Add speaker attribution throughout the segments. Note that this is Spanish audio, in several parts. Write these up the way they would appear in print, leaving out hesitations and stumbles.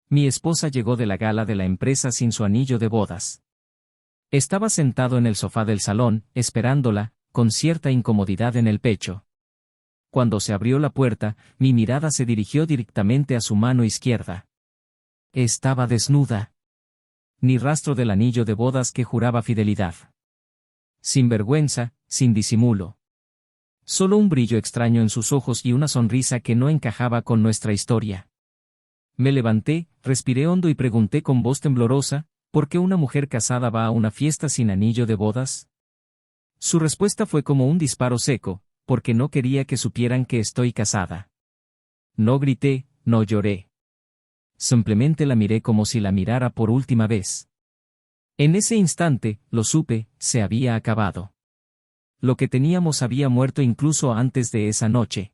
Speaker 1: Mi esposa llegó de la gala de la empresa sin su anillo de bodas. Estaba sentado en el sofá del salón, esperándola, con cierta incomodidad en el pecho. Cuando se abrió la puerta, mi mirada se dirigió directamente a su mano izquierda. Estaba desnuda. Ni rastro del anillo de bodas que juraba fidelidad. Sin vergüenza, sin disimulo. Solo un brillo extraño en sus ojos y una sonrisa que no encajaba con nuestra historia. Me levanté, respiré hondo y pregunté con voz temblorosa, ¿por qué una mujer casada va a una fiesta sin anillo de bodas? Su respuesta fue como un disparo seco, porque no quería que supieran que estoy casada. No grité, no lloré. Simplemente la miré como si la mirara por última vez. En ese instante, lo supe, se había acabado. Lo que teníamos había muerto incluso antes de esa noche.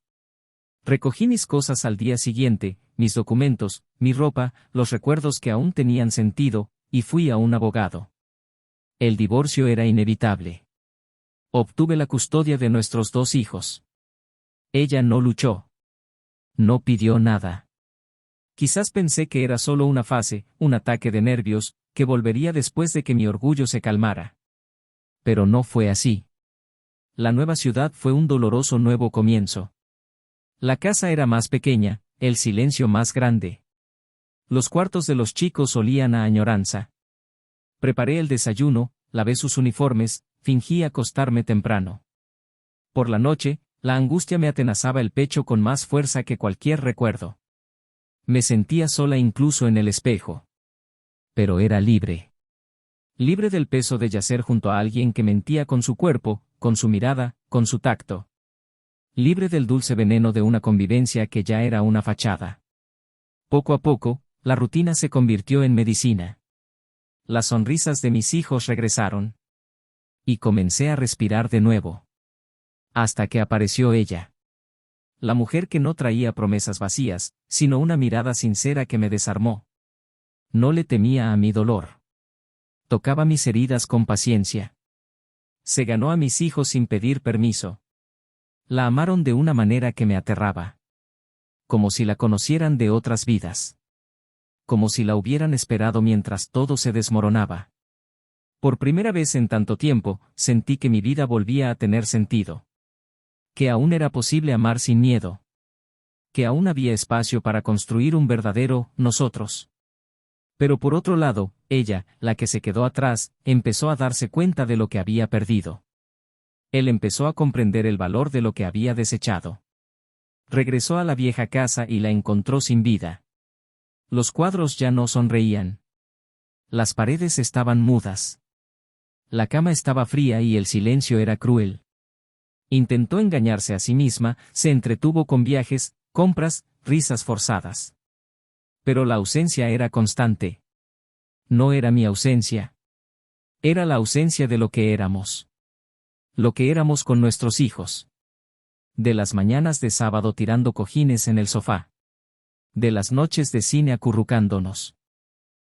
Speaker 1: Recogí mis cosas al día siguiente, mis documentos, mi ropa, los recuerdos que aún tenían sentido, y fui a un abogado. El divorcio era inevitable. Obtuve la custodia de nuestros 2 hijos. Ella no luchó. No pidió nada. Quizás pensé que era solo una fase, un ataque de nervios, que volvería después de que mi orgullo se calmara. Pero no fue así. La nueva ciudad fue un doloroso nuevo comienzo. La casa era más pequeña, el silencio más grande. Los cuartos de los chicos olían a añoranza. Preparé el desayuno, lavé sus uniformes, fingí acostarme temprano. Por la noche, la angustia me atenazaba el pecho con más fuerza que cualquier recuerdo. Me sentía sola incluso en el espejo. Pero era libre. Libre del peso de yacer junto a alguien que mentía con su cuerpo, con su mirada, con su tacto. Libre del dulce veneno de una convivencia que ya era una fachada. Poco a poco, la rutina se convirtió en medicina. Las sonrisas de mis hijos regresaron. Y comencé a respirar de nuevo. Hasta que apareció ella. La mujer que no traía promesas vacías, sino una mirada sincera que me desarmó. No le temía a mi dolor. Tocaba mis heridas con paciencia. Se ganó a mis hijos sin pedir permiso. La amaron de una manera que me aterraba. Como si la conocieran de otras vidas. Como si la hubieran esperado mientras todo se desmoronaba. Por primera vez en tanto tiempo, sentí que mi vida volvía a tener sentido. Que aún era posible amar sin miedo. Que aún había espacio para construir un verdadero nosotros. Pero por otro lado, ella, la que se quedó atrás, empezó a darse cuenta de lo que había perdido. Él empezó a comprender el valor de lo que había desechado. Regresó a la vieja casa y la encontró sin vida. Los cuadros ya no sonreían. Las paredes estaban mudas. La cama estaba fría y el silencio era cruel. Intentó engañarse a sí misma, se entretuvo con viajes, compras, risas forzadas. Pero la ausencia era constante. No era mi ausencia. Era la ausencia de lo que éramos. Lo que éramos con nuestros hijos. De las mañanas de sábado tirando cojines en el sofá. De las noches de cine acurrucándonos.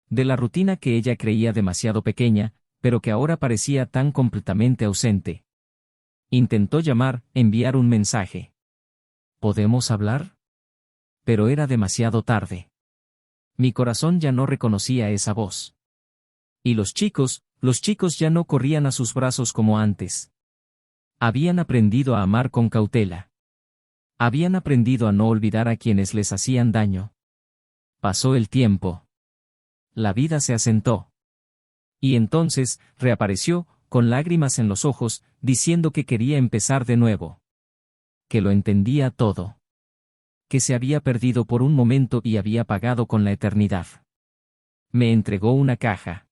Speaker 1: De la rutina que ella creía demasiado pequeña, pero que ahora parecía tan completamente ausente. Intentó llamar, enviar un mensaje. ¿Podemos hablar? Pero era demasiado tarde. Mi corazón ya no reconocía esa voz. Y los chicos ya no corrían a sus brazos como antes. Habían aprendido a amar con cautela. Habían aprendido a no olvidar a quienes les hacían daño. Pasó el tiempo. La vida se asentó. Y entonces, reapareció, con lágrimas en los ojos, diciendo que quería empezar de nuevo. Que lo entendía todo. Que se había perdido por un momento y había pagado con la eternidad. Me entregó una caja.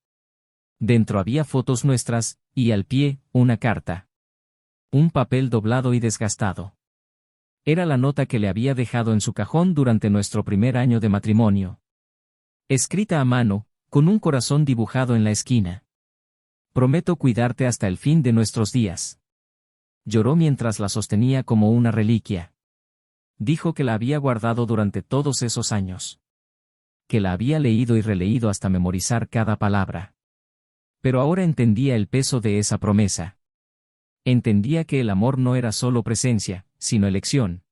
Speaker 1: Dentro había fotos nuestras, y al pie, una carta. Un papel doblado y desgastado. Era la nota que le había dejado en su cajón durante nuestro primer año de matrimonio. Escrita a mano, con un corazón dibujado en la esquina. Prometo cuidarte hasta el fin de nuestros días. Lloró mientras la sostenía como una reliquia. Dijo que la había guardado durante todos esos años. Que la había leído y releído hasta memorizar cada palabra. Pero ahora entendía el peso de esa promesa. Entendía que el amor no era solo presencia, sino elección.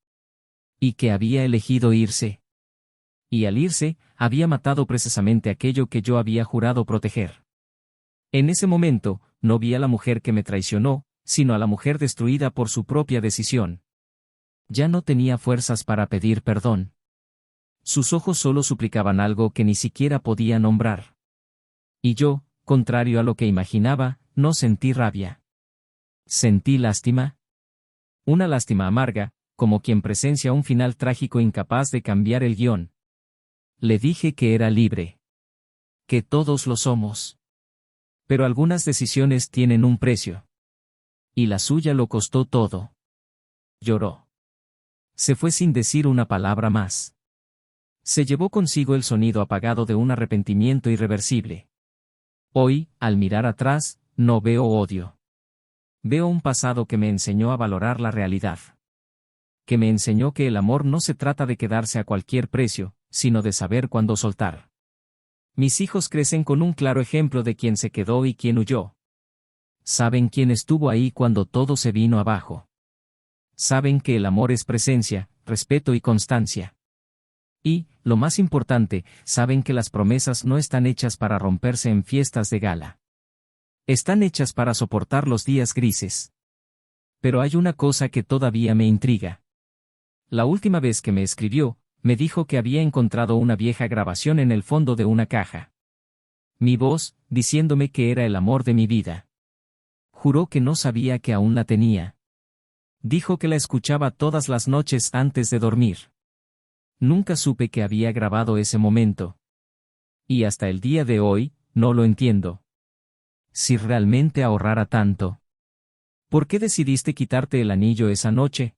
Speaker 1: Y que había elegido irse. Y al irse, había matado precisamente aquello que yo había jurado proteger. En ese momento, no vi a la mujer que me traicionó, sino a la mujer destruida por su propia decisión. Ya no tenía fuerzas para pedir perdón. Sus ojos solo suplicaban algo que ni siquiera podía nombrar. Y yo, contrario a lo que imaginaba, no sentí rabia. Sentí lástima. Una lástima amarga, como quien presencia un final trágico incapaz de cambiar el guión. Le dije que era libre. Que todos lo somos. Pero algunas decisiones tienen un precio. Y la suya lo costó todo. Lloró. Se fue sin decir una palabra más. Se llevó consigo el sonido apagado de un arrepentimiento irreversible. Hoy, al mirar atrás, no veo odio. Veo un pasado que me enseñó a valorar la realidad. Que me enseñó que el amor no se trata de quedarse a cualquier precio, sino de saber cuándo soltar. Mis hijos crecen con un claro ejemplo de quién se quedó y quién huyó. Saben quién estuvo ahí cuando todo se vino abajo. Saben que el amor es presencia, respeto y constancia. Y, lo más importante, saben que las promesas no están hechas para romperse en fiestas de gala. Están hechas para soportar los días grises. Pero hay una cosa que todavía me intriga. La última vez que me escribió, me dijo que había encontrado una vieja grabación en el fondo de una caja. Mi voz, diciéndome que era el amor de mi vida. Juró que no sabía que aún la tenía. Dijo que la escuchaba todas las noches antes de dormir. Nunca supe que había grabado ese momento. Y hasta el día de hoy, no lo entiendo. Si realmente ahorrara tanto. ¿Por qué decidiste quitarte el anillo esa noche?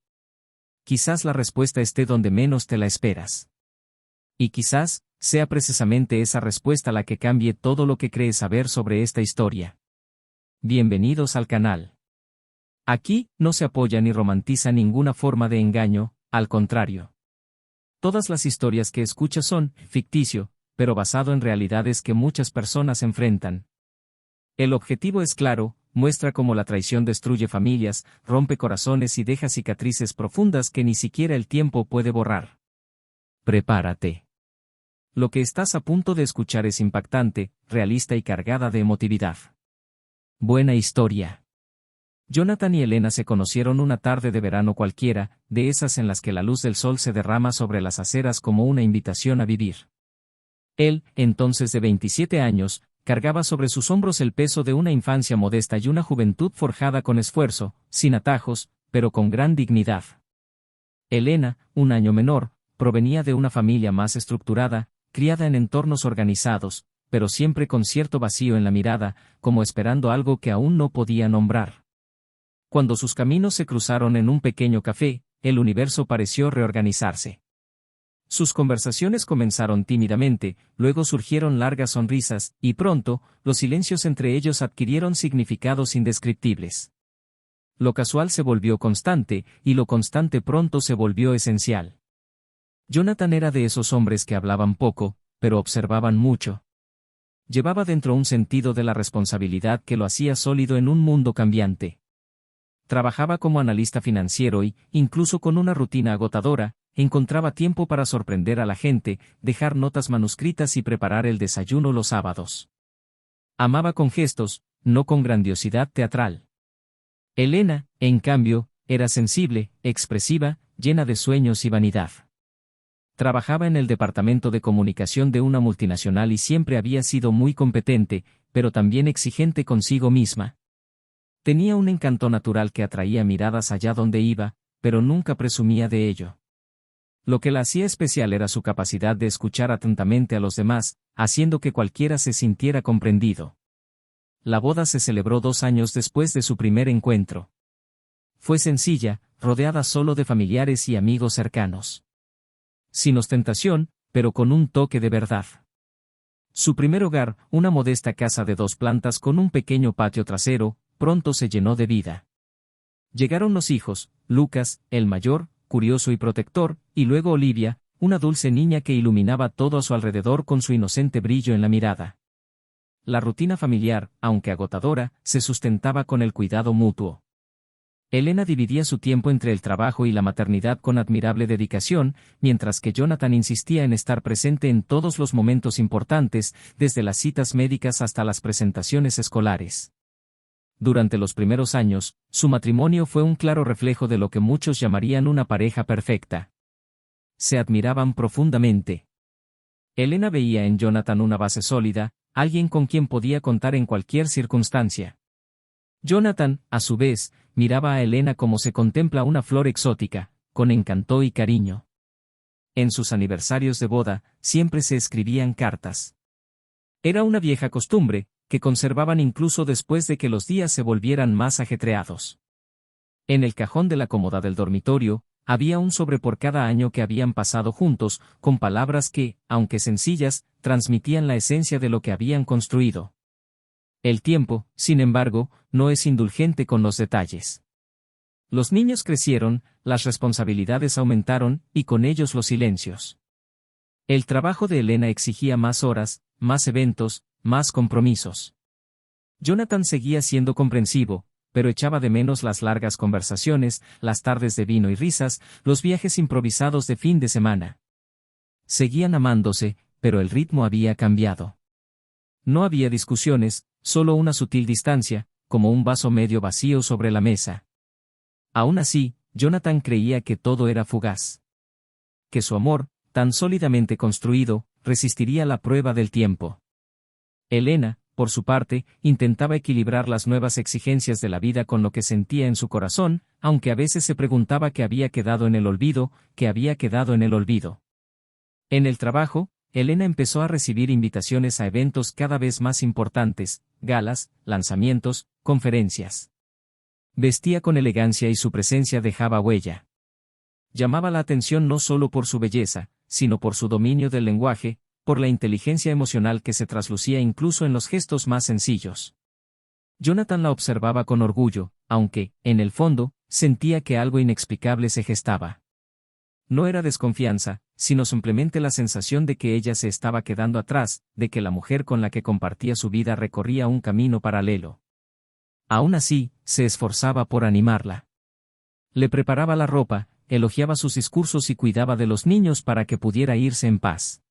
Speaker 1: Quizás la respuesta esté donde menos te la esperas. Y quizás, sea precisamente esa respuesta la que cambie todo lo que crees saber sobre esta historia. Bienvenidos al canal. Aquí, no se apoya ni romantiza ninguna forma de engaño, al contrario. Todas las historias que escuchas son ficticio, pero basado en realidades que muchas personas enfrentan. El objetivo es claro, muestra cómo la traición destruye familias, rompe corazones y deja cicatrices profundas que ni siquiera el tiempo puede borrar. Prepárate. Lo que estás a punto de escuchar es impactante, realista y cargada de emotividad. Buena historia. Jonathan y Elena se conocieron una tarde de verano cualquiera, de esas en las que la luz del sol se derrama sobre las aceras como una invitación a vivir. Él, entonces de 27 años, cargaba sobre sus hombros el peso de una infancia modesta y una juventud forjada con esfuerzo, sin atajos, pero con gran dignidad. Elena, un año menor, provenía de una familia más estructurada, criada en entornos organizados, pero siempre con cierto vacío en la mirada, como esperando algo que aún no podía nombrar. Cuando sus caminos se cruzaron en un pequeño café, el universo pareció reorganizarse. Sus conversaciones comenzaron tímidamente, luego surgieron largas sonrisas, y pronto, los silencios entre ellos adquirieron significados indescriptibles. Lo casual se volvió constante, y lo constante pronto se volvió esencial. Jonathan era de esos hombres que hablaban poco, pero observaban mucho. Llevaba dentro un sentido de la responsabilidad que lo hacía sólido en un mundo cambiante. Trabajaba como analista financiero y, incluso con una rutina agotadora, encontraba tiempo para sorprender a la gente, dejar notas manuscritas y preparar el desayuno los sábados. Amaba con gestos, no con grandiosidad teatral. Elena, en cambio, era sensible, expresiva, llena de sueños y vanidad. Trabajaba en el departamento de comunicación de una multinacional y siempre había sido muy competente, pero también exigente consigo misma. Tenía un encanto natural que atraía miradas allá donde iba, pero nunca presumía de ello. Lo que la hacía especial era su capacidad de escuchar atentamente a los demás, haciendo que cualquiera se sintiera comprendido. La boda se celebró 2 años después de su primer encuentro. Fue sencilla, rodeada solo de familiares y amigos cercanos. Sin ostentación, pero con un toque de verdad. Su primer hogar, una modesta casa de 2 plantas con un pequeño patio trasero, pronto se llenó de vida. Llegaron los hijos, Lucas, el mayor, curioso y protector, y luego Olivia, una dulce niña que iluminaba todo a su alrededor con su inocente brillo en la mirada. La rutina familiar, aunque agotadora, se sustentaba con el cuidado mutuo. Elena dividía su tiempo entre el trabajo y la maternidad con admirable dedicación, mientras que Jonathan insistía en estar presente en todos los momentos importantes, desde las citas médicas hasta las presentaciones escolares. Durante los primeros años, su matrimonio fue un claro reflejo de lo que muchos llamarían una pareja perfecta. Se admiraban profundamente. Elena veía en Jonathan una base sólida, alguien con quien podía contar en cualquier circunstancia. Jonathan, a su vez, miraba a Elena como se contempla una flor exótica, con encanto y cariño. En sus aniversarios de boda, siempre se escribían cartas. Era una vieja costumbre, que conservaban incluso después de que los días se volvieran más ajetreados. En el cajón de la cómoda del dormitorio, había un sobre por cada año que habían pasado juntos, con palabras que, aunque sencillas, transmitían la esencia de lo que habían construido. El tiempo, sin embargo, no es indulgente con los detalles. Los niños crecieron, las responsabilidades aumentaron, y con ellos los silencios. El trabajo de Elena exigía más horas, más eventos, más compromisos. Jonathan seguía siendo comprensivo, pero echaba de menos las largas conversaciones, las tardes de vino y risas, los viajes improvisados de fin de semana. Seguían amándose, pero el ritmo había cambiado. No había discusiones, solo una sutil distancia, como un vaso medio vacío sobre la mesa. Aún así, Jonathan creía que todo era fugaz. Que su amor, tan sólidamente construido, resistiría la prueba del tiempo. Elena, por su parte, intentaba equilibrar las nuevas exigencias de la vida con lo que sentía en su corazón, aunque a veces se preguntaba qué había quedado en el olvido, qué había quedado en el olvido. En el trabajo, Elena empezó a recibir invitaciones a eventos cada vez más importantes, galas, lanzamientos, conferencias. Vestía con elegancia y su presencia dejaba huella. Llamaba la atención no solo por su belleza, sino por su dominio del lenguaje, por la inteligencia emocional que se traslucía incluso en los gestos más sencillos. Jonathan la observaba con orgullo, aunque, en el fondo, sentía que algo inexplicable se gestaba. No era desconfianza, sino simplemente la sensación de que ella se estaba quedando atrás, de que la mujer con la que compartía su vida recorría un camino paralelo. Aún así, se esforzaba por animarla. Le preparaba la ropa, elogiaba sus discursos y cuidaba de los niños para que pudiera irse en paz.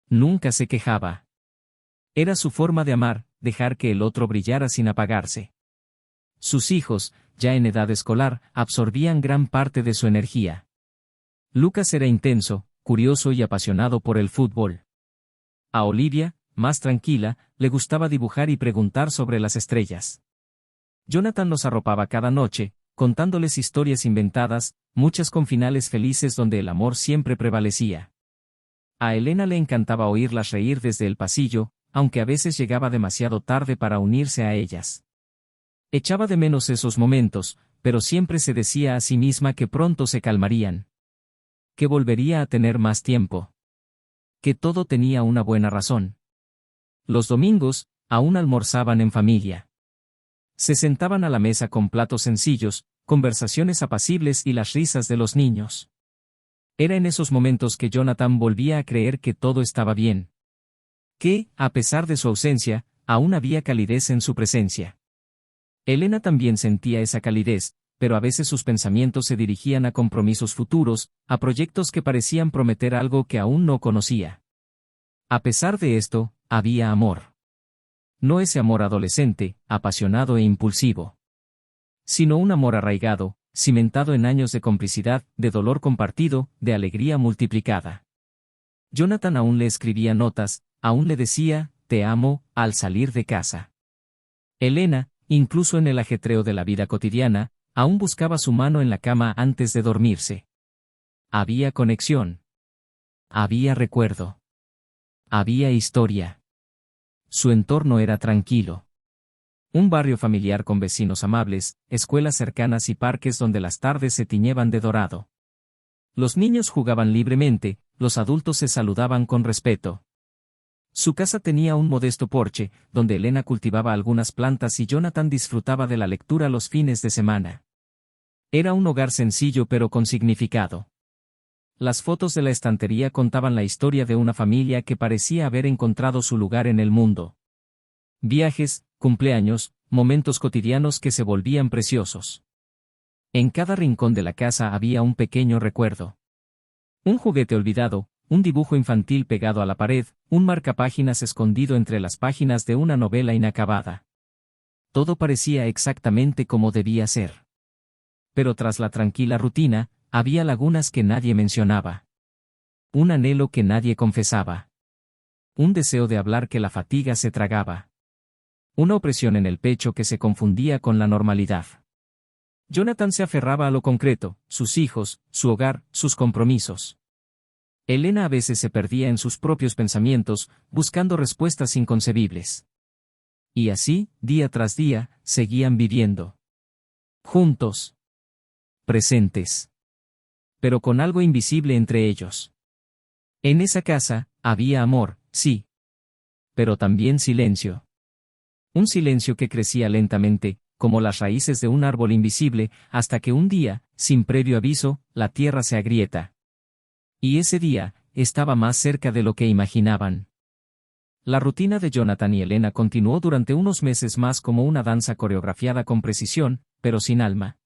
Speaker 1: Nunca se quejaba. Era su forma de amar, dejar que el otro brillara sin apagarse. Sus hijos, ya en edad escolar, absorbían gran parte de su energía. Lucas era intenso, curioso y apasionado por el fútbol. A Olivia, más tranquila, le gustaba dibujar y preguntar sobre las estrellas. Jonathan los arropaba cada noche, contándoles historias inventadas, muchas con finales felices donde el amor siempre prevalecía. A Elena le encantaba oírlas reír desde el pasillo, aunque a veces llegaba demasiado tarde para unirse a ellas. Echaba de menos esos momentos, pero siempre se decía a sí misma que pronto se calmarían. Que volvería a tener más tiempo. Que todo tenía una buena razón. Los domingos, aún almorzaban en familia. Se sentaban a la mesa con platos sencillos, conversaciones apacibles y las risas de los niños. Era en esos momentos que Jonathan volvía a creer que todo estaba bien. Que, a pesar de su ausencia, aún había calidez en su presencia. Elena también sentía esa calidez, pero a veces sus pensamientos se dirigían a compromisos futuros, a proyectos que parecían prometer algo que aún no conocía. A pesar de esto, había amor. No ese amor adolescente, apasionado e impulsivo. Sino un amor arraigado, cimentado en años de complicidad, de dolor compartido, de alegría multiplicada. Jonathan aún le escribía notas, aún le decía, te amo, al salir de casa. Elena, incluso en el ajetreo de la vida cotidiana, aún buscaba su mano en la cama antes de dormirse. Había conexión. Había recuerdo. Había historia. Su entorno era tranquilo. Un barrio familiar con vecinos amables, escuelas cercanas y parques donde las tardes se tiñeban de dorado. Los niños jugaban libremente, los adultos se saludaban con respeto. Su casa tenía un modesto porche, donde Elena cultivaba algunas plantas y Jonathan disfrutaba de la lectura los fines de semana. Era un hogar sencillo pero con significado. Las fotos de la estantería contaban la historia de una familia que parecía haber encontrado su lugar en el mundo. Viajes, cumpleaños, momentos cotidianos que se volvían preciosos. En cada rincón de la casa había un pequeño recuerdo. Un juguete olvidado, un dibujo infantil pegado a la pared, un marcapáginas escondido entre las páginas de una novela inacabada. Todo parecía exactamente como debía ser. Pero tras la tranquila rutina, había lagunas que nadie mencionaba. Un anhelo que nadie confesaba. Un deseo de hablar que la fatiga se tragaba. Una opresión en el pecho que se confundía con la normalidad. Jonathan se aferraba a lo concreto, sus hijos, su hogar, sus compromisos. Elena a veces se perdía en sus propios pensamientos, buscando respuestas inconcebibles. Y así, día tras día, seguían viviendo. Juntos. Presentes. Pero con algo invisible entre ellos. En esa casa, había amor, sí. Pero también silencio. Un silencio que crecía lentamente, como las raíces de un árbol invisible, hasta que un día, sin previo aviso, la tierra se agrieta. Y ese día, estaba más cerca de lo que imaginaban. La rutina de Jonathan y Elena continuó durante unos meses más como una danza coreografiada con precisión, pero sin alma.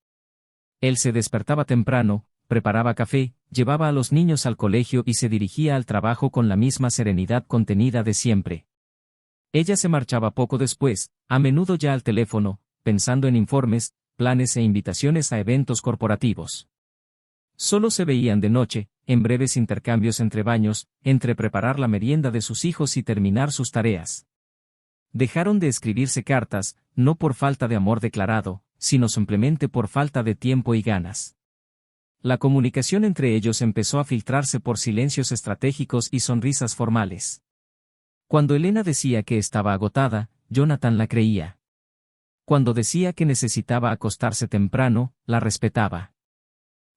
Speaker 1: Él se despertaba temprano, preparaba café, llevaba a los niños al colegio y se dirigía al trabajo con la misma serenidad contenida de siempre. Ella se marchaba poco después, a menudo ya al teléfono, pensando en informes, planes e invitaciones a eventos corporativos. Solo se veían de noche, en breves intercambios entre baños, entre preparar la merienda de sus hijos y terminar sus tareas. Dejaron de escribirse cartas, no por falta de amor declarado, sino simplemente por falta de tiempo y ganas. La comunicación entre ellos empezó a filtrarse por silencios estratégicos y sonrisas formales. Cuando Elena decía que estaba agotada, Jonathan la creía. Cuando decía que necesitaba acostarse temprano, la respetaba.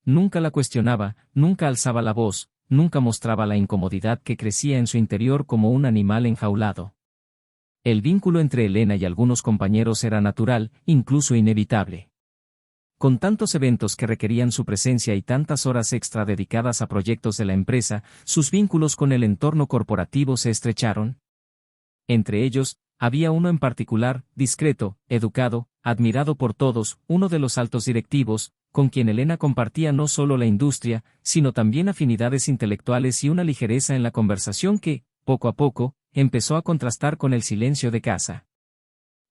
Speaker 1: Nunca la cuestionaba, nunca alzaba la voz, nunca mostraba la incomodidad que crecía en su interior como un animal enjaulado. El vínculo entre Elena y algunos compañeros era natural, incluso inevitable. Con tantos eventos que requerían su presencia y tantas horas extra dedicadas a proyectos de la empresa, sus vínculos con el entorno corporativo se estrecharon. Entre ellos, había uno en particular, discreto, educado, admirado por todos, uno de los altos directivos, con quien Elena compartía no solo la industria, sino también afinidades intelectuales y una ligereza en la conversación que, poco a poco, empezó a contrastar con el silencio de casa.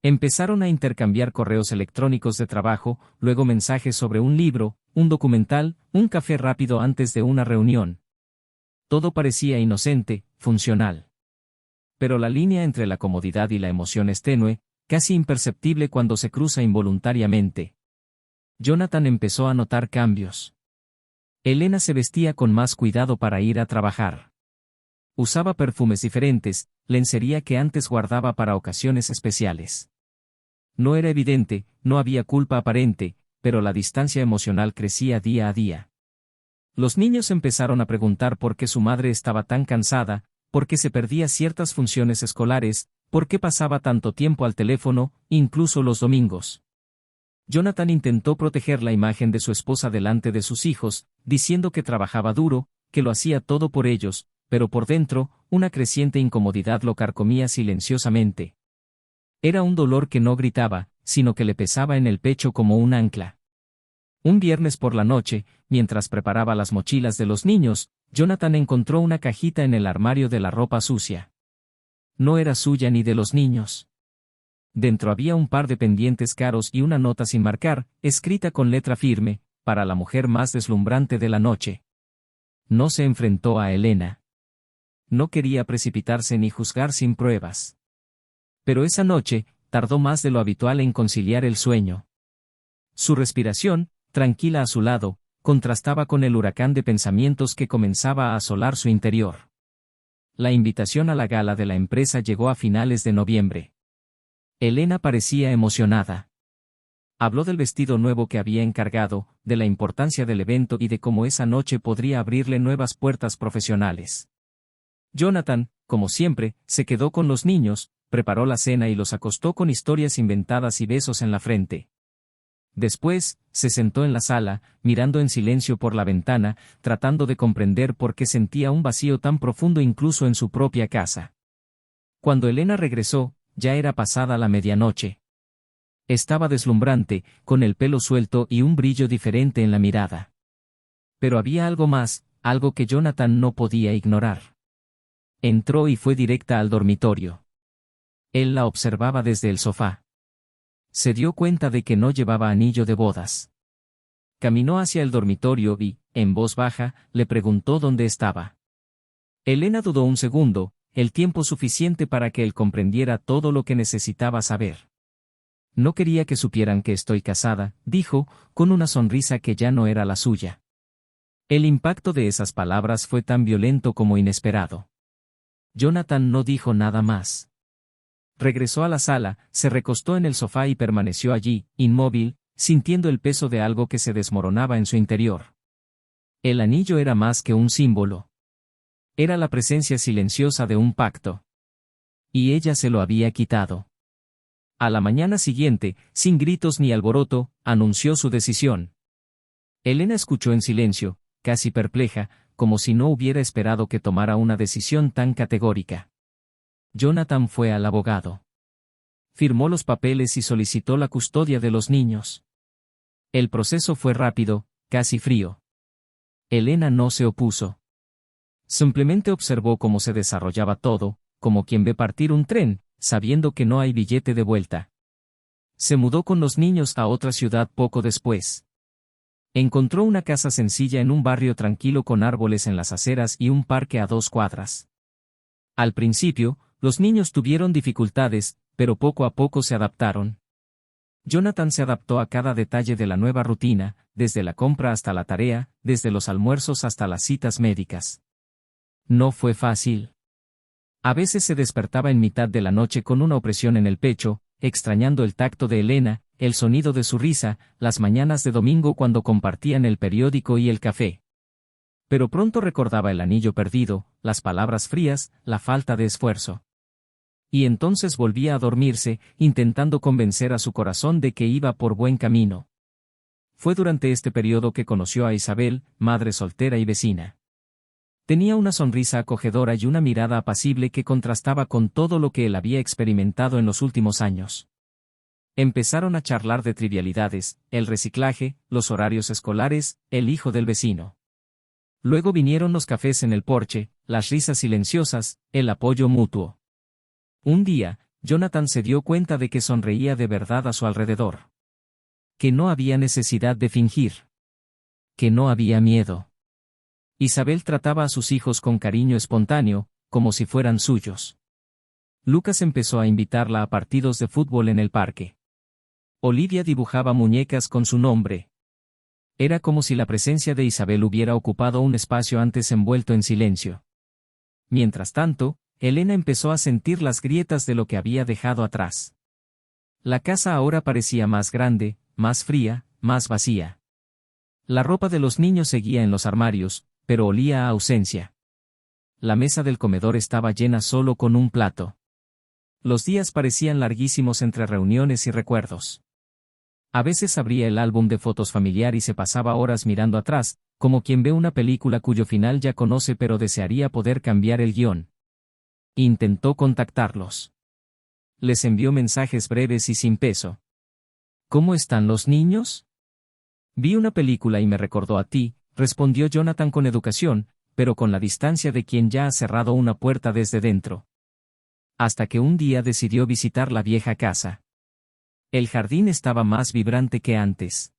Speaker 1: Empezaron a intercambiar correos electrónicos de trabajo, luego mensajes sobre un libro, un documental, un café rápido antes de una reunión. Todo parecía inocente, funcional. Pero la línea entre la comodidad y la emoción es tenue, casi imperceptible cuando se cruza involuntariamente. Jonathan empezó a notar cambios. Elena se vestía con más cuidado para ir a trabajar. Usaba perfumes diferentes, lencería que antes guardaba para ocasiones especiales. No era evidente, no había culpa aparente, pero la distancia emocional crecía día a día. Los niños empezaron a preguntar por qué su madre estaba tan cansada, por qué se perdía ciertas funciones escolares, por qué pasaba tanto tiempo al teléfono, incluso los domingos. Jonathan intentó proteger la imagen de su esposa delante de sus hijos, diciendo que trabajaba duro, que lo hacía todo por ellos, pero por dentro, una creciente incomodidad lo carcomía silenciosamente. Era un dolor que no gritaba, sino que le pesaba en el pecho como un ancla. Un viernes por la noche, mientras preparaba las mochilas de los niños, Jonathan encontró una cajita en el armario de la ropa sucia. No era suya ni de los niños. Dentro había un par de pendientes caros y una nota sin marcar, escrita con letra firme, para la mujer más deslumbrante de la noche. No se enfrentó a Elena. No quería precipitarse ni juzgar sin pruebas. Pero esa noche, tardó más de lo habitual en conciliar el sueño. Su respiración, tranquila a su lado, contrastaba con el huracán de pensamientos que comenzaba a asolar su interior. La invitación a la gala de la empresa llegó a finales de noviembre. Elena parecía emocionada. Habló del vestido nuevo que había encargado, de la importancia del evento y de cómo esa noche podría abrirle nuevas puertas profesionales. Jonathan, como siempre, se quedó con los niños, preparó la cena y los acostó con historias inventadas y besos en la frente. Después, se sentó en la sala, mirando en silencio por la ventana, tratando de comprender por qué sentía un vacío tan profundo incluso en su propia casa. Cuando Elena regresó, ya era pasada la medianoche. Estaba deslumbrante, con el pelo suelto y un brillo diferente en la mirada. Pero había algo más, algo que Jonathan no podía ignorar. Entró y fue directa al dormitorio. Él la observaba desde el sofá. Se dio cuenta de que no llevaba anillo de bodas. Caminó hacia el dormitorio y, en voz baja, le preguntó dónde estaba. Elena dudó un segundo, el tiempo suficiente para que él comprendiera todo lo que necesitaba saber. No quería que supieran que estoy casada, dijo, con una sonrisa que ya no era la suya. El impacto de esas palabras fue tan violento como inesperado. Jonathan no dijo nada más. Regresó a la sala, se recostó en el sofá y permaneció allí, inmóvil, sintiendo el peso de algo que se desmoronaba en su interior. El anillo era más que un símbolo. Era la presencia silenciosa de un pacto. Y ella se lo había quitado. A la mañana siguiente, sin gritos ni alboroto, anunció su decisión. Elena escuchó en silencio, casi perpleja, como si no hubiera esperado que tomara una decisión tan categórica. Jonathan fue al abogado. Firmó los papeles y solicitó la custodia de los niños. El proceso fue rápido, casi frío. Elena no se opuso. Simplemente observó cómo se desarrollaba todo, como quien ve partir un tren, sabiendo que no hay billete de vuelta. Se mudó con los niños a otra ciudad poco después. Encontró una casa sencilla en un barrio tranquilo con árboles en las aceras y un parque a 2 cuadras. Al principio, los niños tuvieron dificultades, pero poco a poco se adaptaron. Jonathan se adaptó a cada detalle de la nueva rutina, desde la compra hasta la tarea, desde los almuerzos hasta las citas médicas. No fue fácil. A veces se despertaba en mitad de la noche con una opresión en el pecho, extrañando el tacto de Elena, el sonido de su risa, las mañanas de domingo cuando compartían el periódico y el café. Pero pronto recordaba el anillo perdido, las palabras frías, la falta de esfuerzo. Y entonces volvía a dormirse, intentando convencer a su corazón de que iba por buen camino. Fue durante este periodo que conoció a Isabel, madre soltera y vecina. Tenía una sonrisa acogedora y una mirada apacible que contrastaba con todo lo que él había experimentado en los últimos años. Empezaron a charlar de trivialidades, el reciclaje, los horarios escolares, el hijo del vecino. Luego vinieron los cafés en el porche, las risas silenciosas, el apoyo mutuo. Un día, Jonathan se dio cuenta de que sonreía de verdad a su alrededor. Que no había necesidad de fingir. Que no había miedo. Isabel trataba a sus hijos con cariño espontáneo, como si fueran suyos. Lucas empezó a invitarla a partidos de fútbol en el parque. Olivia dibujaba muñecas con su nombre. Era como si la presencia de Isabel hubiera ocupado un espacio antes envuelto en silencio. Mientras tanto, Elena empezó a sentir las grietas de lo que había dejado atrás. La casa ahora parecía más grande, más fría, más vacía. La ropa de los niños seguía en los armarios, pero olía a ausencia. La mesa del comedor estaba llena solo con un plato. Los días parecían larguísimos entre reuniones y recuerdos. A veces abría el álbum de fotos familiar y se pasaba horas mirando atrás, como quien ve una película cuyo final ya conoce pero desearía poder cambiar el guión. Intentó contactarlos. Les envió mensajes breves y sin peso. ¿Cómo están los niños? Vi una película y me recordó a ti, respondió Jonathan con educación, pero con la distancia de quien ya ha cerrado una puerta desde dentro. Hasta que un día decidió visitar la vieja casa. El jardín estaba más vibrante que antes.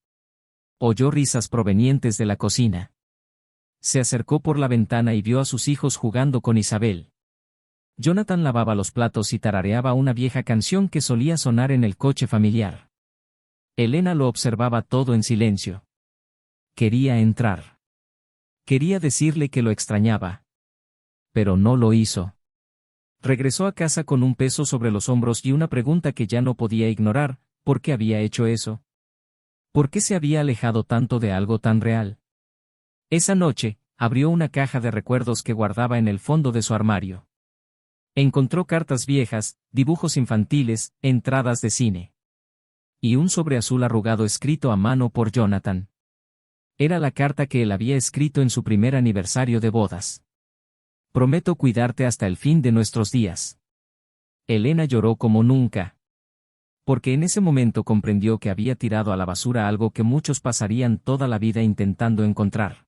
Speaker 1: Oyó risas provenientes de la cocina. Se acercó por la ventana y vio a sus hijos jugando con Isabel. Jonathan lavaba los platos y tarareaba una vieja canción que solía sonar en el coche familiar. Elena lo observaba todo en silencio. Quería entrar. Quería decirle que lo extrañaba. Pero no lo hizo. Regresó a casa con un peso sobre los hombros y una pregunta que ya no podía ignorar: ¿por qué había hecho eso? ¿Por qué se había alejado tanto de algo tan real? Esa noche, abrió una caja de recuerdos que guardaba en el fondo de su armario. Encontró cartas viejas, dibujos infantiles, entradas de cine. Y un sobre azul arrugado escrito a mano por Jonathan. Era la carta que él había escrito en su primer aniversario de bodas. Prometo cuidarte hasta el fin de nuestros días. Elena lloró como nunca. porque en ese momento comprendió que había tirado a la basura algo que muchos pasarían toda la vida intentando encontrar.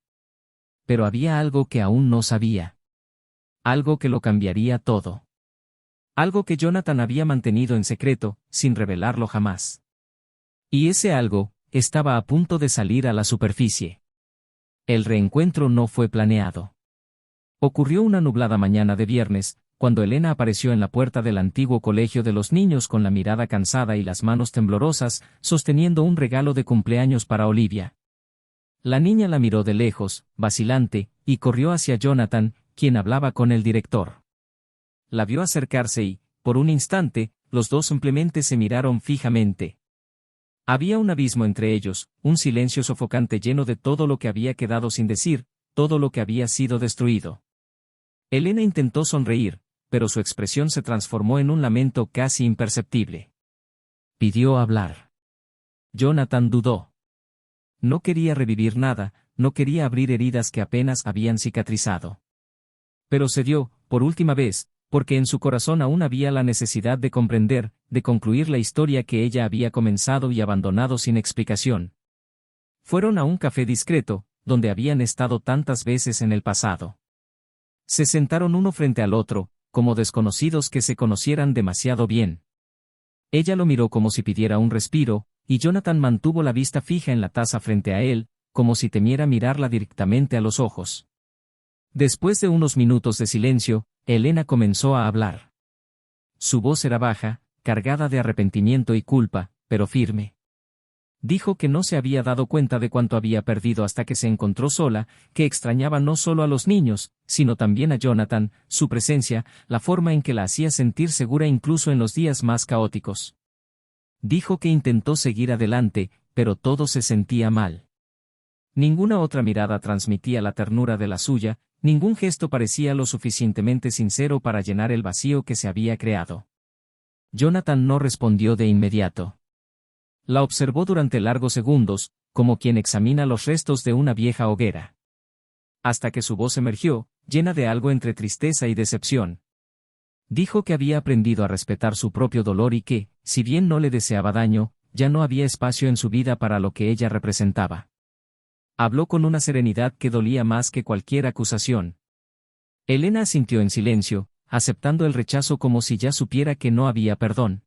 Speaker 1: Pero había algo que aún no sabía. Algo que lo cambiaría todo. Algo que Jonathan había mantenido en secreto, sin revelarlo jamás. Y ese algo estaba a punto de salir a la superficie. El reencuentro no fue planeado. Ocurrió una nublada mañana de viernes, cuando Elena apareció en la puerta del antiguo colegio de los niños con la mirada cansada y las manos temblorosas, sosteniendo un regalo de cumpleaños para Olivia. La niña la miró de lejos, vacilante, y corrió hacia Jonathan, quien hablaba con el director. La vio acercarse y, por un instante, los dos simplemente se miraron fijamente. Había un abismo entre ellos, un silencio sofocante lleno de todo lo que había quedado sin decir, todo lo que había sido destruido. Elena intentó sonreír, pero su expresión se transformó en un lamento casi imperceptible. Pidió hablar. Jonathan dudó. No quería revivir nada, no quería abrir heridas que apenas habían cicatrizado. Pero cedió, por última vez, porque en su corazón aún había la necesidad de comprender, de concluir la historia que ella había comenzado y abandonado sin explicación. Fueron a un café discreto, donde habían estado tantas veces en el pasado. Se sentaron uno frente al otro, como desconocidos que se conocieran demasiado bien. Ella lo miró como si pidiera un respiro, y Jonathan mantuvo la vista fija en la taza frente a él, como si temiera mirarla directamente a los ojos. Después de unos minutos de silencio, Elena comenzó a hablar. Su voz era baja, cargada de arrepentimiento y culpa, pero firme. Dijo que no se había dado cuenta de cuánto había perdido hasta que se encontró sola, que extrañaba no solo a los niños, sino también a Jonathan, su presencia, la forma en que la hacía sentir segura incluso en los días más caóticos. Dijo que intentó seguir adelante, pero todo se sentía mal. Ninguna otra mirada transmitía la ternura de la suya, ningún gesto parecía lo suficientemente sincero para llenar el vacío que se había creado. Jonathan no respondió de inmediato. La observó durante largos segundos, como quien examina los restos de una vieja hoguera. Hasta que su voz emergió, llena de algo entre tristeza y decepción. Dijo que había aprendido a respetar su propio dolor y que, si bien no le deseaba daño, ya no había espacio en su vida para lo que ella representaba. Habló con una serenidad que dolía más que cualquier acusación. Elena asintió en silencio, aceptando el rechazo como si ya supiera que no había perdón.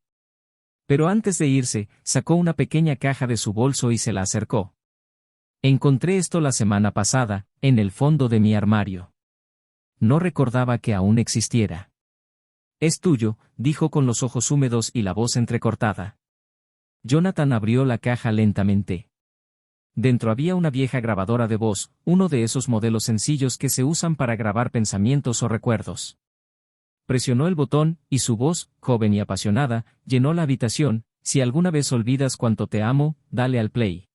Speaker 1: Pero antes de irse, sacó una pequeña caja de su bolso y se la acercó. Encontré esto la semana pasada, en el fondo de mi armario. No recordaba que aún existiera. Es tuyo, dijo con los ojos húmedos y la voz entrecortada. Jonathan abrió la caja lentamente. Dentro había una vieja grabadora de voz, uno de esos modelos sencillos que se usan para grabar pensamientos o recuerdos. Presionó el botón, y su voz, joven y apasionada, llenó la habitación. Si alguna vez olvidas cuánto te amo, dale al play.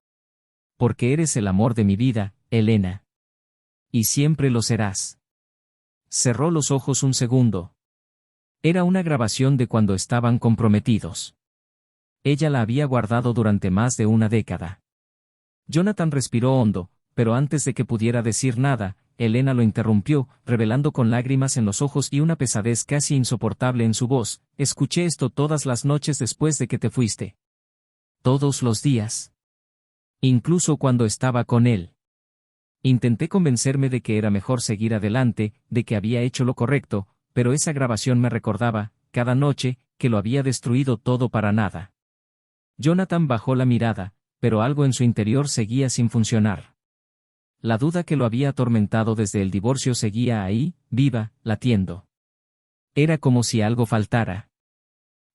Speaker 1: Porque eres el amor de mi vida, Elena. Y siempre lo serás. Cerró los ojos un segundo. Era una grabación de cuando estaban comprometidos. Ella la había guardado durante más de una década. Jonathan respiró hondo, pero antes de que pudiera decir nada, Elena lo interrumpió, revelando con lágrimas en los ojos y una pesadez casi insoportable en su voz. Escuché esto todas las noches después de que te fuiste. Todos los días. Incluso cuando estaba con él. Intenté convencerme de que era mejor seguir adelante, de que había hecho lo correcto, pero esa grabación me recordaba, cada noche, que lo había destruido todo para nada. Jonathan bajó la mirada, pero algo en su interior seguía sin funcionar. La duda que lo había atormentado desde el divorcio seguía ahí, viva, latiendo. Era como si algo faltara.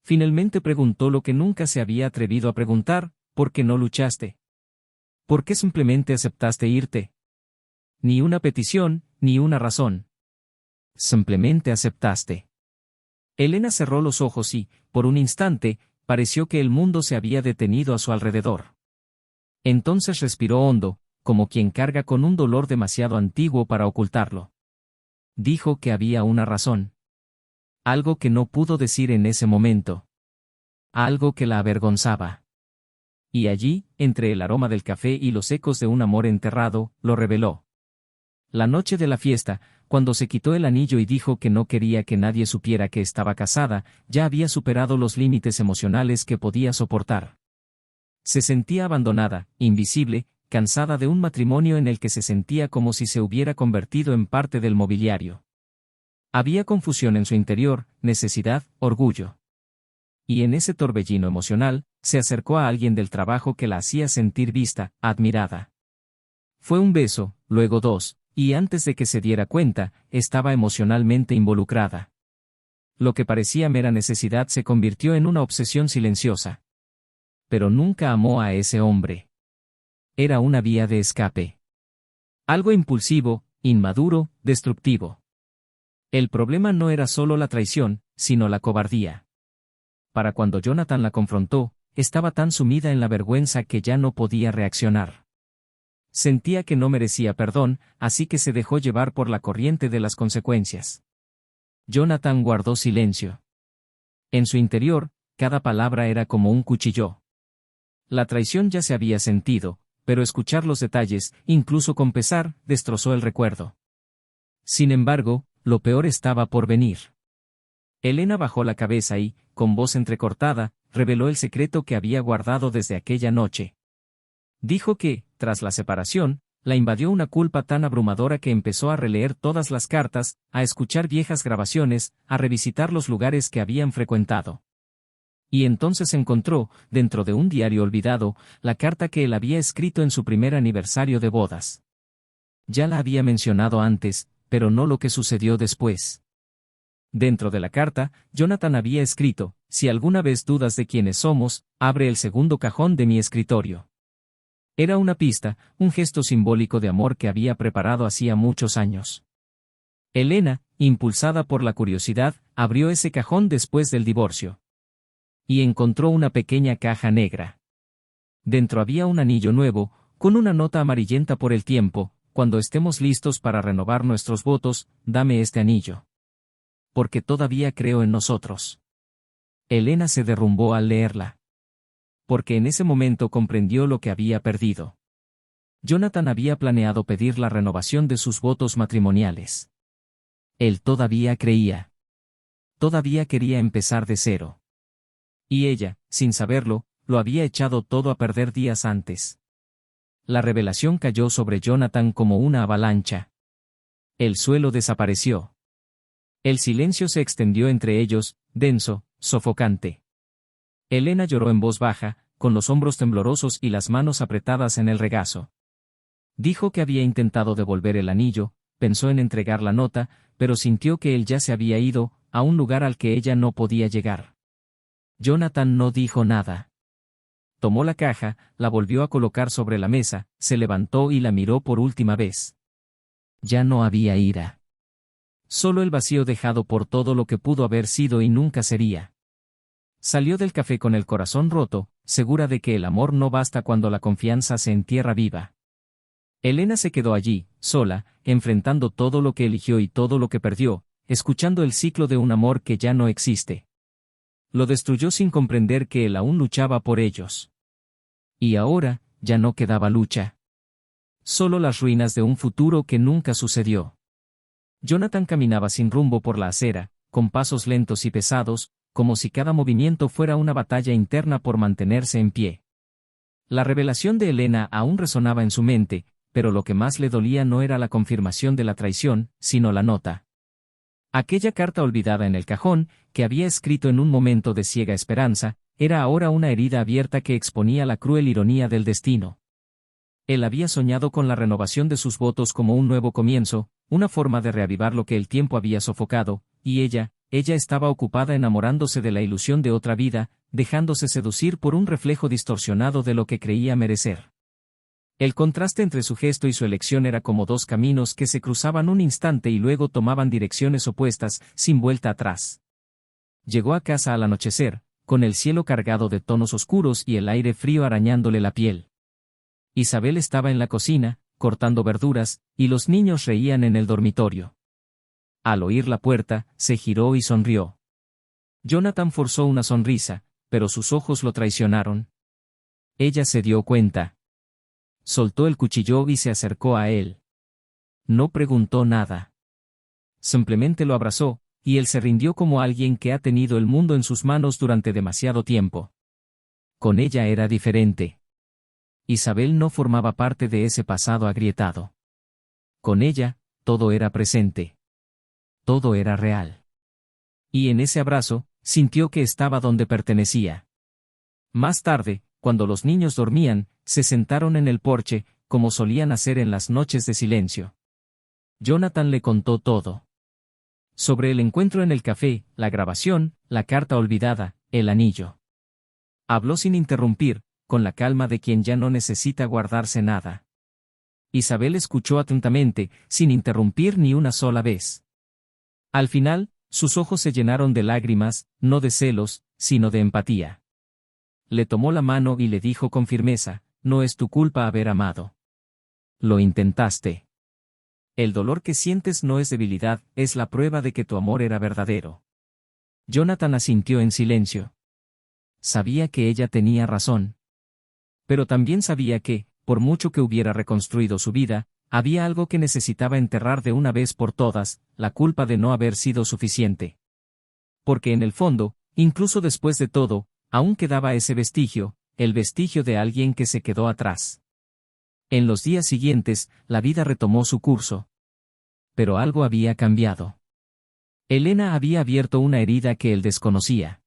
Speaker 1: Finalmente preguntó lo que nunca se había atrevido a preguntar: ¿por qué no luchaste? ¿Por qué simplemente aceptaste irte? Ni una petición, ni una razón. Simplemente aceptaste. Elena cerró los ojos y, por un instante, pareció que el mundo se había detenido a su alrededor. Entonces respiró hondo, como quien carga con un dolor demasiado antiguo para ocultarlo. Dijo que había una razón. Algo que no pudo decir en ese momento. Algo que la avergonzaba. Y allí, entre el aroma del café y los ecos de un amor enterrado, lo reveló. La noche de la fiesta, cuando se quitó el anillo y dijo que no quería que nadie supiera que estaba casada, ya había superado los límites emocionales que podía soportar. Se sentía abandonada, invisible, cansada de un matrimonio en el que se sentía como si se hubiera convertido en parte del mobiliario. Había confusión en su interior, necesidad, orgullo. Y en ese torbellino emocional, se acercó a alguien del trabajo que la hacía sentir vista, admirada. Fue un beso, luego dos, y antes de que se diera cuenta, estaba emocionalmente involucrada. Lo que parecía mera necesidad se convirtió en una obsesión silenciosa. Pero nunca amó a ese hombre. Era una vía de escape. Algo impulsivo, inmaduro, destructivo. El problema no era solo la traición, sino la cobardía. Para cuando Jonathan la confrontó, estaba tan sumida en la vergüenza que ya no podía reaccionar. Sentía que no merecía perdón, así que se dejó llevar por la corriente de las consecuencias. Jonathan guardó silencio. En su interior, cada palabra era como un cuchillo. La traición ya se había sentido, pero escuchar los detalles, incluso con pesar, destrozó el recuerdo. Sin embargo, lo peor estaba por venir. Elena bajó la cabeza y, con voz entrecortada, reveló el secreto que había guardado desde aquella noche. Dijo que, tras la separación, la invadió una culpa tan abrumadora que empezó a releer todas las cartas, a escuchar viejas grabaciones, a revisitar los lugares que habían frecuentado. Y entonces encontró, dentro de un diario olvidado, la carta que él había escrito en su primer aniversario de bodas. Ya la había mencionado antes, pero no lo que sucedió después. Dentro de la carta, Jonathan había escrito: si alguna vez dudas de quiénes somos, abre el segundo cajón de mi escritorio. Era una pista, un gesto simbólico de amor que había preparado hacía muchos años. Elena, impulsada por la curiosidad, abrió ese cajón después del divorcio. Y encontró una pequeña caja negra. Dentro había un anillo nuevo, con una nota amarillenta por el tiempo: cuando estemos listos para renovar nuestros votos, dame este anillo. Porque todavía creo en nosotros. Elena se derrumbó al leerla. Porque en ese momento comprendió lo que había perdido. Jonathan había planeado pedir la renovación de sus votos matrimoniales. Él todavía creía. Todavía quería empezar de cero. Y ella, sin saberlo, lo había echado todo a perder días antes. La revelación cayó sobre Jonathan como una avalancha. El suelo desapareció. El silencio se extendió entre ellos, denso, sofocante. Elena lloró en voz baja, con los hombros temblorosos y las manos apretadas en el regazo. Dijo que había intentado devolver el anillo, pensó en entregar la nota, pero sintió que él ya se había ido, a un lugar al que ella no podía llegar. Jonathan no dijo nada. Tomó la caja, la volvió a colocar sobre la mesa, se levantó y la miró por última vez. Ya no había ira. Solo el vacío dejado por todo lo que pudo haber sido y nunca sería. Salió del café con el corazón roto, segura de que el amor no basta cuando la confianza se entierra viva. Elena se quedó allí, sola, enfrentando todo lo que eligió y todo lo que perdió, escuchando el ciclo de un amor que ya no existe. Lo destruyó sin comprender que él aún luchaba por ellos. Y ahora, ya no quedaba lucha. Solo las ruinas de un futuro que nunca sucedió. Jonathan caminaba sin rumbo por la acera, con pasos lentos y pesados, como si cada movimiento fuera una batalla interna por mantenerse en pie. La revelación de Elena aún resonaba en su mente, pero lo que más le dolía no era la confirmación de la traición, sino la nota. Aquella carta olvidada en el cajón, que había escrito en un momento de ciega esperanza, era ahora una herida abierta que exponía la cruel ironía del destino. Él había soñado con la renovación de sus votos como un nuevo comienzo, una forma de reavivar lo que el tiempo había sofocado, y ella estaba ocupada enamorándose de la ilusión de otra vida, dejándose seducir por un reflejo distorsionado de lo que creía merecer. El contraste entre su gesto y su elección era como dos caminos que se cruzaban un instante y luego tomaban direcciones opuestas, sin vuelta atrás. Llegó a casa al anochecer, con el cielo cargado de tonos oscuros y el aire frío arañándole la piel. Isabel estaba en la cocina, cortando verduras, y los niños reían en el dormitorio. Al oír la puerta, se giró y sonrió. Jonathan forzó una sonrisa, pero sus ojos lo traicionaron. Ella se dio cuenta. Soltó el cuchillo y se acercó a él. No preguntó nada. Simplemente lo abrazó, y él se rindió como alguien que ha tenido el mundo en sus manos durante demasiado tiempo. Con ella era diferente. Isabel no formaba parte de ese pasado agrietado. Con ella, todo era presente. Todo era real. Y en ese abrazo, sintió que estaba donde pertenecía. Más tarde, cuando los niños dormían, se sentaron en el porche, como solían hacer en las noches de silencio. Jonathan le contó todo. Sobre el encuentro en el café, la grabación, la carta olvidada, el anillo. Habló sin interrumpir, con la calma de quien ya no necesita guardarse nada. Isabel escuchó atentamente, sin interrumpir ni una sola vez. Al final, sus ojos se llenaron de lágrimas, no de celos, sino de empatía. Le tomó la mano y le dijo con firmeza, no es tu culpa haber amado. Lo intentaste. El dolor que sientes no es debilidad, es la prueba de que tu amor era verdadero. Jonathan asintió en silencio. Sabía que ella tenía razón. Pero también sabía que, por mucho que hubiera reconstruido su vida, había algo que necesitaba enterrar de una vez por todas, la culpa de no haber sido suficiente. Porque en el fondo, incluso después de todo, aún quedaba ese vestigio, el vestigio de alguien que se quedó atrás. En los días siguientes, la vida retomó su curso. Pero algo había cambiado. Elena había abierto una herida que él desconocía.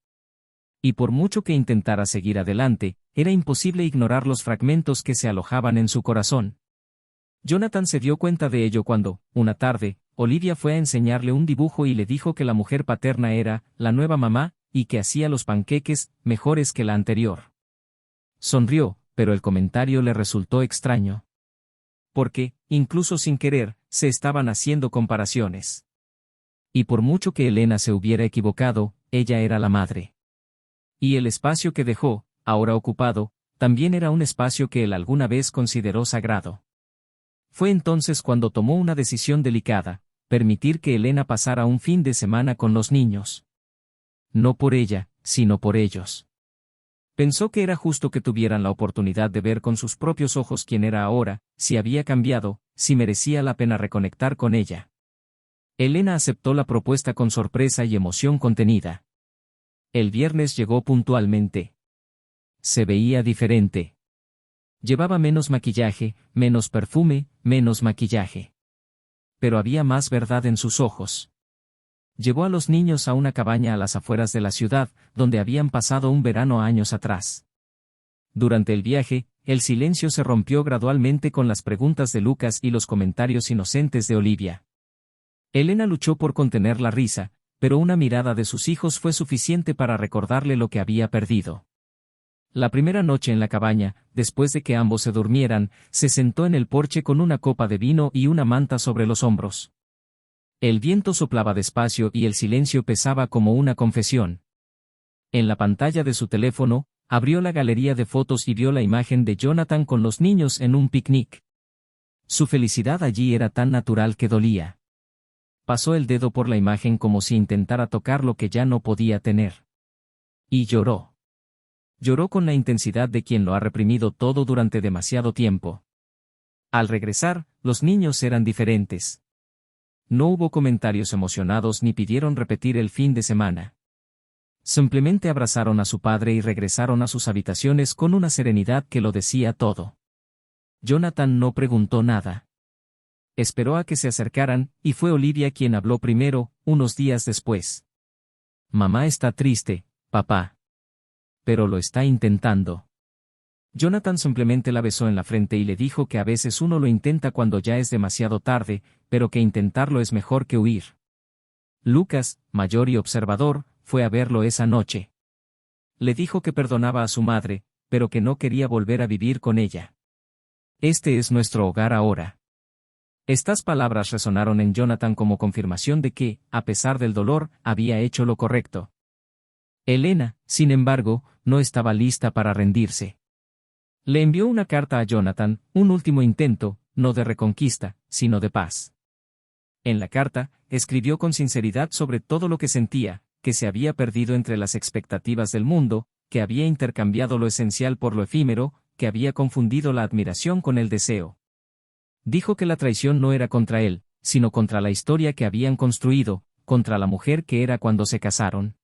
Speaker 1: Y por mucho que intentara seguir adelante, era imposible ignorar los fragmentos que se alojaban en su corazón. Jonathan se dio cuenta de ello cuando, una tarde, Olivia fue a enseñarle un dibujo y le dijo que la mujer paterna era la nueva mamá, y que hacía los panqueques mejores que la anterior. Sonrió, pero el comentario le resultó extraño. Porque, incluso sin querer, se estaban haciendo comparaciones. Y por mucho que Elena se hubiera equivocado, ella era la madre. Y el espacio que dejó, ahora ocupado, también era un espacio que él alguna vez consideró sagrado. Fue entonces cuando tomó una decisión delicada, permitir que Elena pasara un fin de semana con los niños. No por ella, sino por ellos. Pensó que era justo que tuvieran la oportunidad de ver con sus propios ojos quién era ahora, si había cambiado, si merecía la pena reconectar con ella. Elena aceptó la propuesta con sorpresa y emoción contenida. El viernes llegó puntualmente. Se veía diferente. Llevaba menos maquillaje, menos perfume, menos maquillaje. Pero había más verdad en sus ojos. Llevó a los niños a una cabaña a las afueras de la ciudad, donde habían pasado un verano años atrás. Durante el viaje, el silencio se rompió gradualmente con las preguntas de Lucas y los comentarios inocentes de Olivia. Elena luchó por contener la risa, pero una mirada de sus hijos fue suficiente para recordarle lo que había perdido. La primera noche en la cabaña, después de que ambos se durmieran, se sentó en el porche con una copa de vino y una manta sobre los hombros. El viento soplaba despacio y el silencio pesaba como una confesión. En la pantalla de su teléfono, abrió la galería de fotos y vio la imagen de Jonathan con los niños en un picnic. Su felicidad allí era tan natural que dolía. Pasó el dedo por la imagen como si intentara tocar lo que ya no podía tener. Y lloró. Lloró con la intensidad de quien lo ha reprimido todo durante demasiado tiempo. Al regresar, los niños eran diferentes. No hubo comentarios emocionados ni pidieron repetir el fin de semana. Simplemente abrazaron a su padre y regresaron a sus habitaciones con una serenidad que lo decía todo. Jonathan no preguntó nada. Esperó a que se acercaran, y fue Olivia quien habló primero, unos días después. Mamá está triste, papá. Pero lo está intentando. Jonathan simplemente la besó en la frente y le dijo que a veces uno lo intenta cuando ya es demasiado tarde, pero que intentarlo es mejor que huir. Lucas, mayor y observador, fue a verlo esa noche. Le dijo que perdonaba a su madre, pero que no quería volver a vivir con ella. Este es nuestro hogar ahora. Estas palabras resonaron en Jonathan como confirmación de que, a pesar del dolor, había hecho lo correcto. Elena, sin embargo, no estaba lista para rendirse. Le envió una carta a Jonathan, un último intento, no de reconquista, sino de paz. En la carta, escribió con sinceridad sobre todo lo que sentía, que se había perdido entre las expectativas del mundo, que había intercambiado lo esencial por lo efímero, que había confundido la admiración con el deseo. Dijo que la traición no era contra él, sino contra la historia que habían construido, contra la mujer que era cuando se casaron.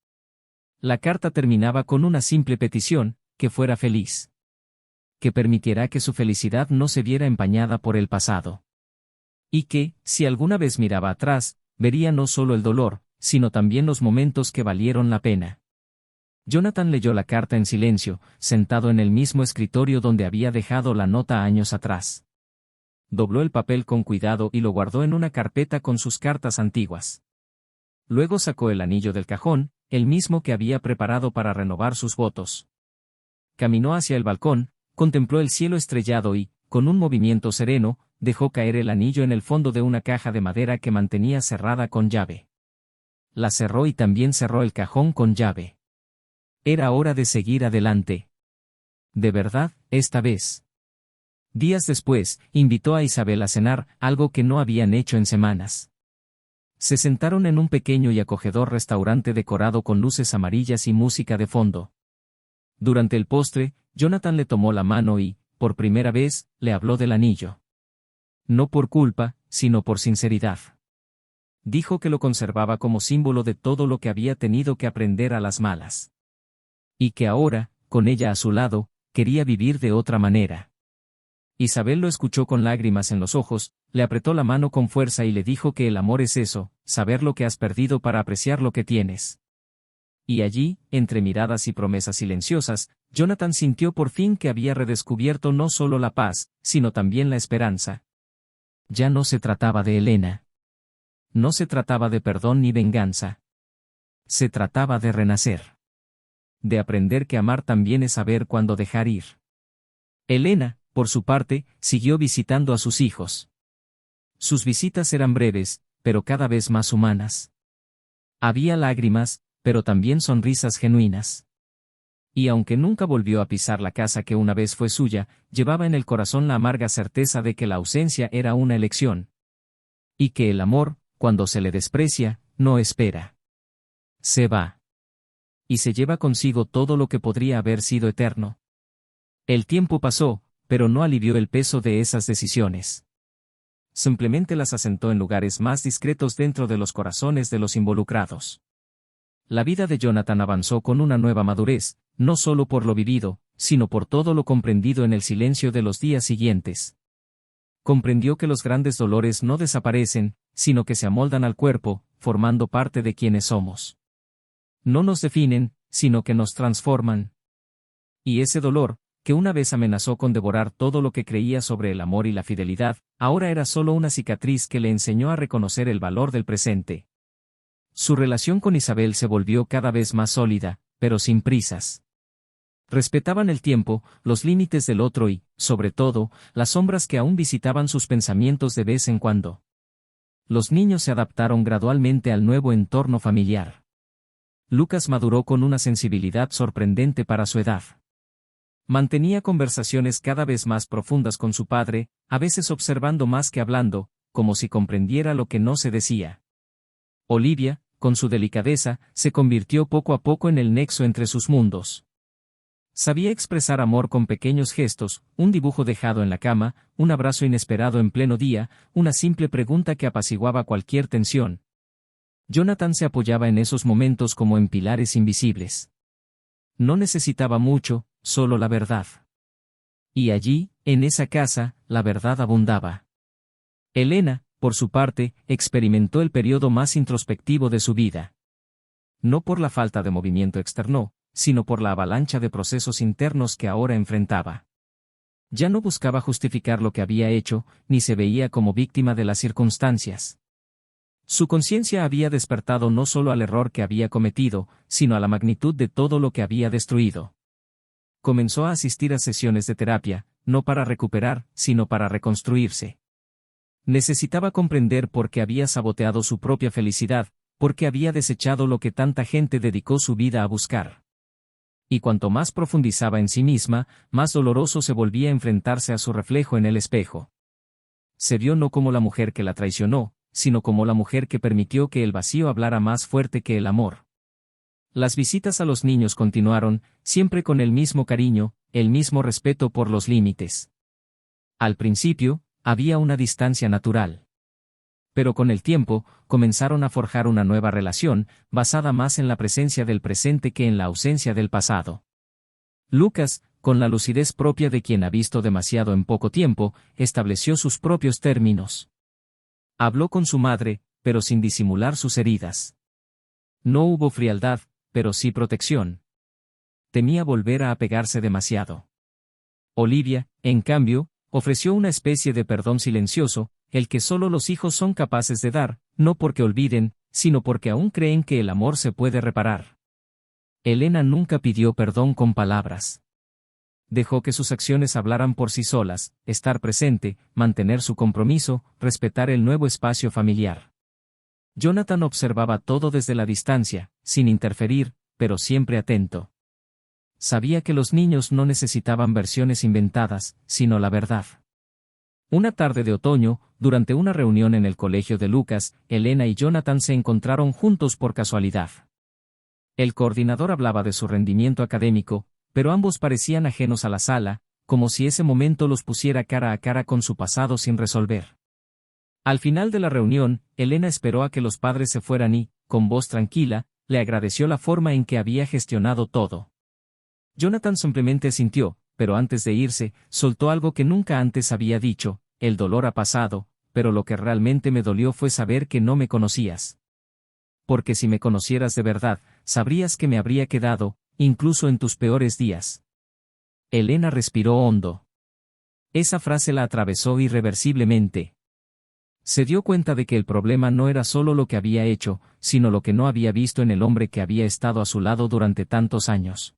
Speaker 1: La carta terminaba con una simple petición, que fuera feliz. Que permitiera que su felicidad no se viera empañada por el pasado. Y que, si alguna vez miraba atrás, vería no solo el dolor, sino también los momentos que valieron la pena. Jonathan leyó la carta en silencio, sentado en el mismo escritorio donde había dejado la nota años atrás. Dobló el papel con cuidado y lo guardó en una carpeta con sus cartas antiguas. Luego sacó el anillo del cajón, el mismo que había preparado para renovar sus votos. Caminó hacia el balcón, contempló el cielo estrellado y, con un movimiento sereno, dejó caer el anillo en el fondo de una caja de madera que mantenía cerrada con llave. La cerró y también cerró el cajón con llave. Era hora de seguir adelante. De verdad, esta vez. Días después, invitó a Isabel a cenar, algo que no habían hecho en semanas. Se sentaron en un pequeño y acogedor restaurante decorado con luces amarillas y música de fondo. Durante el postre, Jonathan le tomó la mano y, por primera vez, le habló del anillo. No por culpa, sino por sinceridad. Dijo que lo conservaba como símbolo de todo lo que había tenido que aprender a las malas. Y que ahora, con ella a su lado, quería vivir de otra manera. Isabel lo escuchó con lágrimas en los ojos, le apretó la mano con fuerza y le dijo que el amor es eso, saber lo que has perdido para apreciar lo que tienes. Y allí, entre miradas y promesas silenciosas, Jonathan sintió por fin que había redescubierto no solo la paz, sino también la esperanza. Ya no se trataba de Elena. No se trataba de perdón ni venganza. Se trataba de renacer. De aprender que amar también es saber cuándo dejar ir. Elena, por su parte, siguió visitando a sus hijos. Sus visitas eran breves, pero cada vez más humanas. Había lágrimas, pero también sonrisas genuinas. Y aunque nunca volvió a pisar la casa que una vez fue suya, llevaba en el corazón la amarga certeza de que la ausencia era una elección. Y que el amor, cuando se le desprecia, no espera. Se va. Y se lleva consigo todo lo que podría haber sido eterno. El tiempo pasó, pero no alivió el peso de esas decisiones. Simplemente las asentó en lugares más discretos dentro de los corazones de los involucrados. La vida de Jonathan avanzó con una nueva madurez, no solo por lo vivido, sino por todo lo comprendido en el silencio de los días siguientes. Comprendió que los grandes dolores no desaparecen, sino que se amoldan al cuerpo, formando parte de quienes somos. No nos definen, sino que nos transforman. Y ese dolor, que una vez amenazó con devorar todo lo que creía sobre el amor y la fidelidad, ahora era solo una cicatriz que le enseñó a reconocer el valor del presente. Su relación con Isabel se volvió cada vez más sólida, pero sin prisas. Respetaban el tiempo, los límites del otro y, sobre todo, las sombras que aún visitaban sus pensamientos de vez en cuando. Los niños se adaptaron gradualmente al nuevo entorno familiar. Lucas maduró con una sensibilidad sorprendente para su edad. Mantenía conversaciones cada vez más profundas con su padre, a veces observando más que hablando, como si comprendiera lo que no se decía. Olivia, con su delicadeza, se convirtió poco a poco en el nexo entre sus mundos. Sabía expresar amor con pequeños gestos, un dibujo dejado en la cama, un abrazo inesperado en pleno día, una simple pregunta que apaciguaba cualquier tensión. Jonathan se apoyaba en esos momentos como en pilares invisibles. No necesitaba mucho, solo la verdad. Y allí, en esa casa, la verdad abundaba. Elena, por su parte, experimentó el periodo más introspectivo de su vida. No por la falta de movimiento externo, sino por la avalancha de procesos internos que ahora enfrentaba. Ya no buscaba justificar lo que había hecho, ni se veía como víctima de las circunstancias. Su conciencia había despertado no solo al error que había cometido, sino a la magnitud de todo lo que había destruido. Comenzó a asistir a sesiones de terapia, no para recuperar, sino para reconstruirse. Necesitaba comprender por qué había saboteado su propia felicidad, por qué había desechado lo que tanta gente dedicó su vida a buscar. Y cuanto más profundizaba en sí misma, más doloroso se volvía enfrentarse a su reflejo en el espejo. Se vio no como la mujer que la traicionó, sino como la mujer que permitió que el vacío hablara más fuerte que el amor. Las visitas a los niños continuaron, siempre con el mismo cariño, el mismo respeto por los límites. Al principio, había una distancia natural. Pero con el tiempo, comenzaron a forjar una nueva relación, basada más en la presencia del presente que en la ausencia del pasado. Lucas, con la lucidez propia de quien ha visto demasiado en poco tiempo, estableció sus propios términos. Habló con su madre, pero sin disimular sus heridas. No hubo frialdad, pero sí protección. Temía volver a apegarse demasiado. Olivia, en cambio, ofreció una especie de perdón silencioso, el que solo los hijos son capaces de dar, no porque olviden, sino porque aún creen que el amor se puede reparar. Elena nunca pidió perdón con palabras. Dejó que sus acciones hablaran por sí solas, estar presente, mantener su compromiso, respetar el nuevo espacio familiar. Jonathan observaba todo desde la distancia, sin interferir, pero siempre atento. Sabía que los niños no necesitaban versiones inventadas, sino la verdad. Una tarde de otoño, durante una reunión en el colegio de Lucas, Elena y Jonathan se encontraron juntos por casualidad. El coordinador hablaba de su rendimiento académico, pero ambos parecían ajenos a la sala, como si ese momento los pusiera cara a cara con su pasado sin resolver. Al final de la reunión, Elena esperó a que los padres se fueran y, con voz tranquila, le agradeció la forma en que había gestionado todo. Jonathan simplemente asintió, pero antes de irse, soltó algo que nunca antes había dicho: el dolor ha pasado, pero lo que realmente me dolió fue saber que no me conocías. Porque si me conocieras de verdad, sabrías que me habría quedado, incluso en tus peores días. Elena respiró hondo. Esa frase la atravesó irreversiblemente. Se dio cuenta de que el problema no era solo lo que había hecho, sino lo que no había visto en el hombre que había estado a su lado durante tantos años.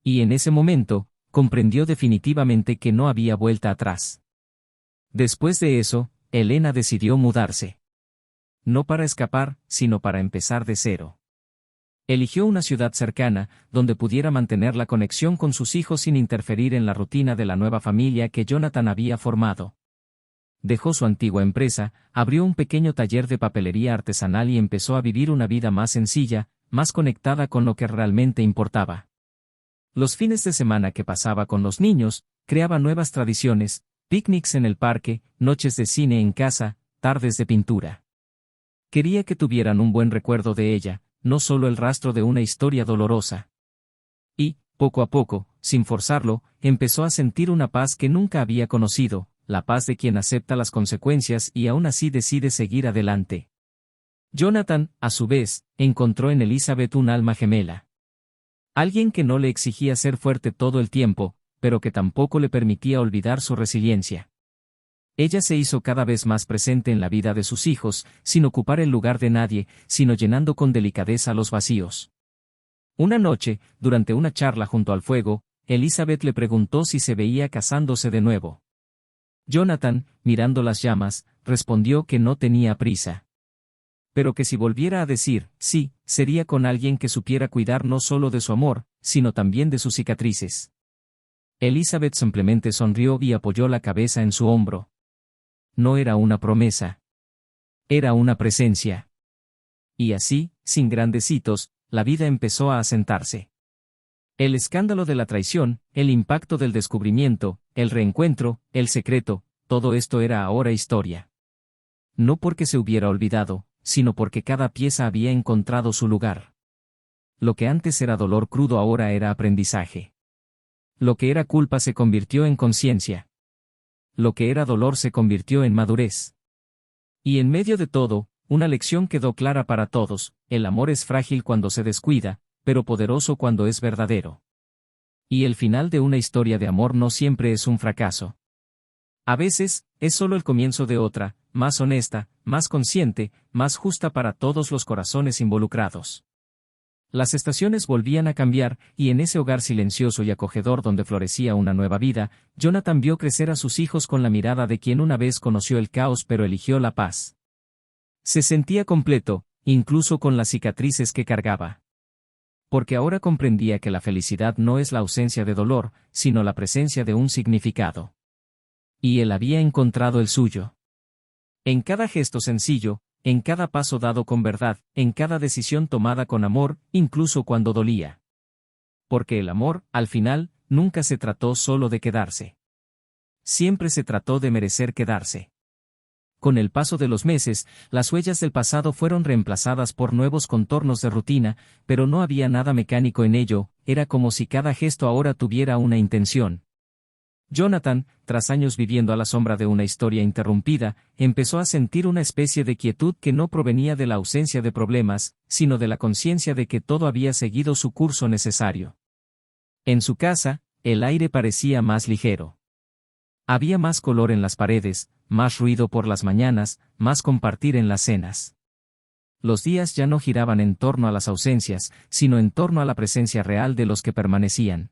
Speaker 1: Y en ese momento, comprendió definitivamente que no había vuelta atrás. Después de eso, Elena decidió mudarse. No para escapar, sino para empezar de cero. Eligió una ciudad cercana, donde pudiera mantener la conexión con sus hijos sin interferir en la rutina de la nueva familia que Jonathan había formado. Dejó su antigua empresa, abrió un pequeño taller de papelería artesanal y empezó a vivir una vida más sencilla, más conectada con lo que realmente importaba. Los fines de semana que pasaba con los niños, creaba nuevas tradiciones: picnics en el parque, noches de cine en casa, tardes de pintura. Quería que tuvieran un buen recuerdo de ella, no solo el rastro de una historia dolorosa. Y, poco a poco, sin forzarlo, empezó a sentir una paz que nunca había conocido, la paz de quien acepta las consecuencias y aún así decide seguir adelante. Jonathan, a su vez, encontró en Elizabeth un alma gemela. Alguien que no le exigía ser fuerte todo el tiempo, pero que tampoco le permitía olvidar su resiliencia. Ella se hizo cada vez más presente en la vida de sus hijos, sin ocupar el lugar de nadie, sino llenando con delicadeza los vacíos. Una noche, durante una charla junto al fuego, Elizabeth le preguntó si se veía casándose de nuevo. Jonathan, mirando las llamas, respondió que no tenía prisa. Pero que si volviera a decir sí, sería con alguien que supiera cuidar no solo de su amor, sino también de sus cicatrices. Elizabeth simplemente sonrió y apoyó la cabeza en su hombro. No era una promesa. Era una presencia. Y así, sin grandes hitos, la vida empezó a asentarse. El escándalo de la traición, el impacto del descubrimiento, el reencuentro, el secreto, todo esto era ahora historia. No porque se hubiera olvidado, sino porque cada pieza había encontrado su lugar. Lo que antes era dolor crudo ahora era aprendizaje. Lo que era culpa se convirtió en conciencia. Lo que era dolor se convirtió en madurez. Y en medio de todo, una lección quedó clara para todos: el amor es frágil cuando se descuida, pero poderoso cuando es verdadero. Y el final de una historia de amor no siempre es un fracaso. A veces, es solo el comienzo de otra, más honesta, más consciente, más justa para todos los corazones involucrados. Las estaciones volvían a cambiar, y en ese hogar silencioso y acogedor donde florecía una nueva vida, Jonathan vio crecer a sus hijos con la mirada de quien una vez conoció el caos pero eligió la paz. Se sentía completo, incluso con las cicatrices que cargaba. Porque ahora comprendía que la felicidad no es la ausencia de dolor, sino la presencia de un significado. Y él había encontrado el suyo. En cada gesto sencillo, en cada paso dado con verdad, en cada decisión tomada con amor, incluso cuando dolía. Porque el amor, al final, nunca se trató solo de quedarse. Siempre se trató de merecer quedarse. Con el paso de los meses, las huellas del pasado fueron reemplazadas por nuevos contornos de rutina, pero no había nada mecánico en ello, era como si cada gesto ahora tuviera una intención. Jonathan, tras años viviendo a la sombra de una historia interrumpida, empezó a sentir una especie de quietud que no provenía de la ausencia de problemas, sino de la conciencia de que todo había seguido su curso necesario. En su casa, el aire parecía más ligero. Había más color en las paredes, más ruido por las mañanas, más compartir en las cenas. Los días ya no giraban en torno a las ausencias, sino en torno a la presencia real de los que permanecían.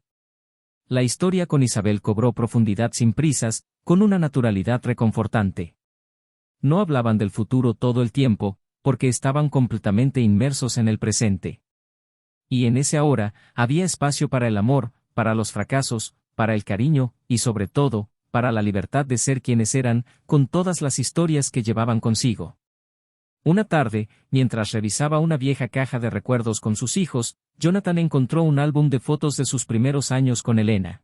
Speaker 1: La historia con Isabel cobró profundidad sin prisas, con una naturalidad reconfortante. No hablaban del futuro todo el tiempo, porque estaban completamente inmersos en el presente. Y en ese ahora, había espacio para el amor, para los fracasos, para el cariño, y sobre todo, para la libertad de ser quienes eran, con todas las historias que llevaban consigo. Una tarde, mientras revisaba una vieja caja de recuerdos con sus hijos, Jonathan encontró un álbum de fotos de sus primeros años con Elena.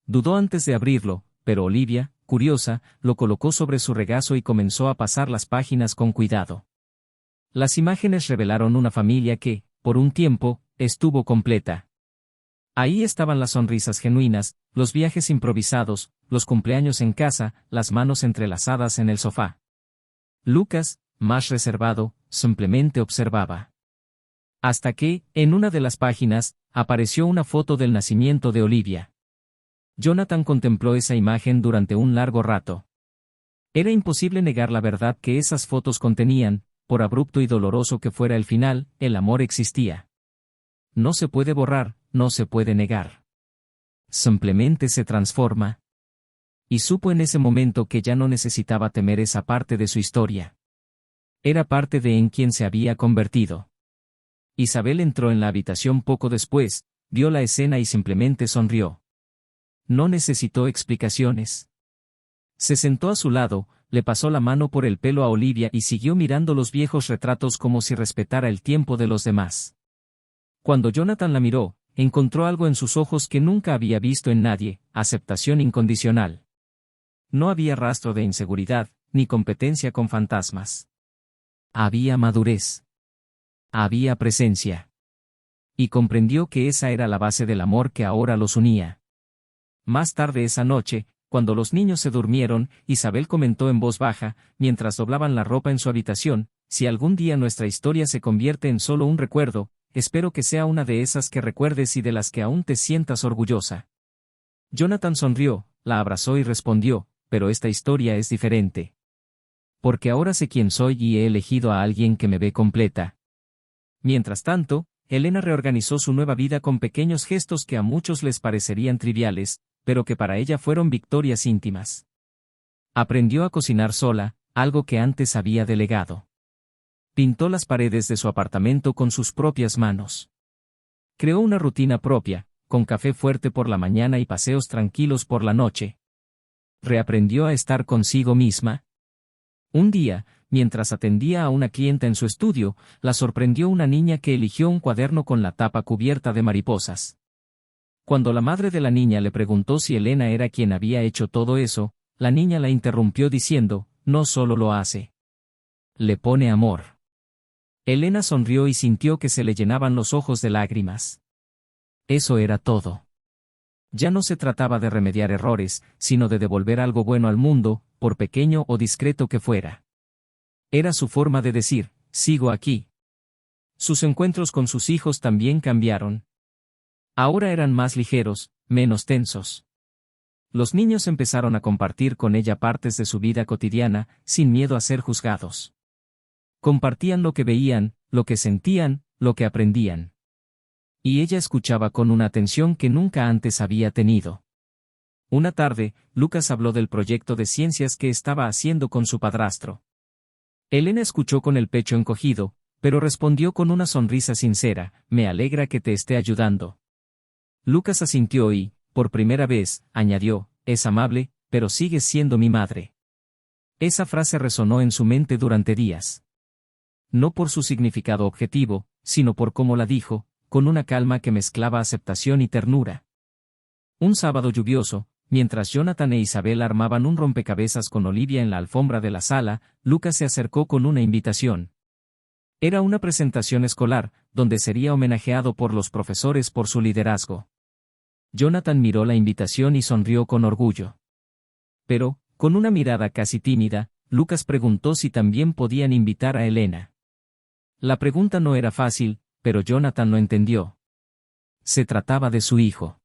Speaker 1: Dudó antes de abrirlo, pero Olivia, curiosa, lo colocó sobre su regazo y comenzó a pasar las páginas con cuidado. Las imágenes revelaron una familia que, por un tiempo, estuvo completa. Ahí estaban las sonrisas genuinas, los viajes improvisados, los cumpleaños en casa, las manos entrelazadas en el sofá. Lucas, más reservado, simplemente observaba. Hasta que, en una de las páginas, apareció una foto del nacimiento de Olivia. Jonathan contempló esa imagen durante un largo rato. Era imposible negar la verdad que esas fotos contenían, por abrupto y doloroso que fuera el final, el amor existía. No se puede borrar, no se puede negar. Simplemente se transforma. Y supo en ese momento que ya no necesitaba temer esa parte de su historia. Era parte de en quien se había convertido. Isabel entró en la habitación poco después, vio la escena y simplemente sonrió. No necesitó explicaciones. Se sentó a su lado, le pasó la mano por el pelo a Olivia y siguió mirando los viejos retratos como si respetara el tiempo de los demás. Cuando Jonathan la miró, encontró algo en sus ojos que nunca había visto en nadie: aceptación incondicional. No había rastro de inseguridad, ni competencia con fantasmas. Había madurez. Había presencia. Y comprendió que esa era la base del amor que ahora los unía. Más tarde esa noche, cuando los niños se durmieron, Isabel comentó en voz baja, mientras doblaban la ropa en su habitación: si algún día nuestra historia se convierte en solo un recuerdo, espero que sea una de esas que recuerdes y de las que aún te sientas orgullosa. Jonathan sonrió, la abrazó y respondió: pero esta historia es diferente. Porque ahora sé quién soy y he elegido a alguien que me ve completa. Mientras tanto, Elena reorganizó su nueva vida con pequeños gestos que a muchos les parecerían triviales, pero que para ella fueron victorias íntimas. Aprendió a cocinar sola, algo que antes había delegado. Pintó las paredes de su apartamento con sus propias manos. Creó una rutina propia, con café fuerte por la mañana y paseos tranquilos por la noche. Reaprendió a estar consigo misma. Un día, mientras atendía a una clienta en su estudio, la sorprendió una niña que eligió un cuaderno con la tapa cubierta de mariposas. Cuando la madre de la niña le preguntó si Elena era quien había hecho todo eso, la niña la interrumpió diciendo: no solo lo hace. Le pone amor. Elena sonrió y sintió que se le llenaban los ojos de lágrimas. Eso era todo. Ya no se trataba de remediar errores, sino de devolver algo bueno al mundo, por pequeño o discreto que fuera. Era su forma de decir: sigo aquí. Sus encuentros con sus hijos también cambiaron. Ahora eran más ligeros, menos tensos. Los niños empezaron a compartir con ella partes de su vida cotidiana, sin miedo a ser juzgados. Compartían lo que veían, lo que sentían, lo que aprendían. Y ella escuchaba con una atención que nunca antes había tenido. Una tarde, Lucas habló del proyecto de ciencias que estaba haciendo con su padrastro. Elena escuchó con el pecho encogido, pero respondió con una sonrisa sincera: me alegra que te esté ayudando. Lucas asintió y, por primera vez, añadió: es amable, pero sigues siendo mi madre. Esa frase resonó en su mente durante días. No por su significado objetivo, sino por cómo la dijo, con una calma que mezclaba aceptación y ternura. Un sábado lluvioso, mientras Jonathan e Isabel armaban un rompecabezas con Olivia en la alfombra de la sala, Lucas se acercó con una invitación. Era una presentación escolar, donde sería homenajeado por los profesores por su liderazgo. Jonathan miró la invitación y sonrió con orgullo. Pero, con una mirada casi tímida, Lucas preguntó si también podían invitar a Elena. La pregunta no era fácil, pero Jonathan lo entendió. Se trataba de su hijo.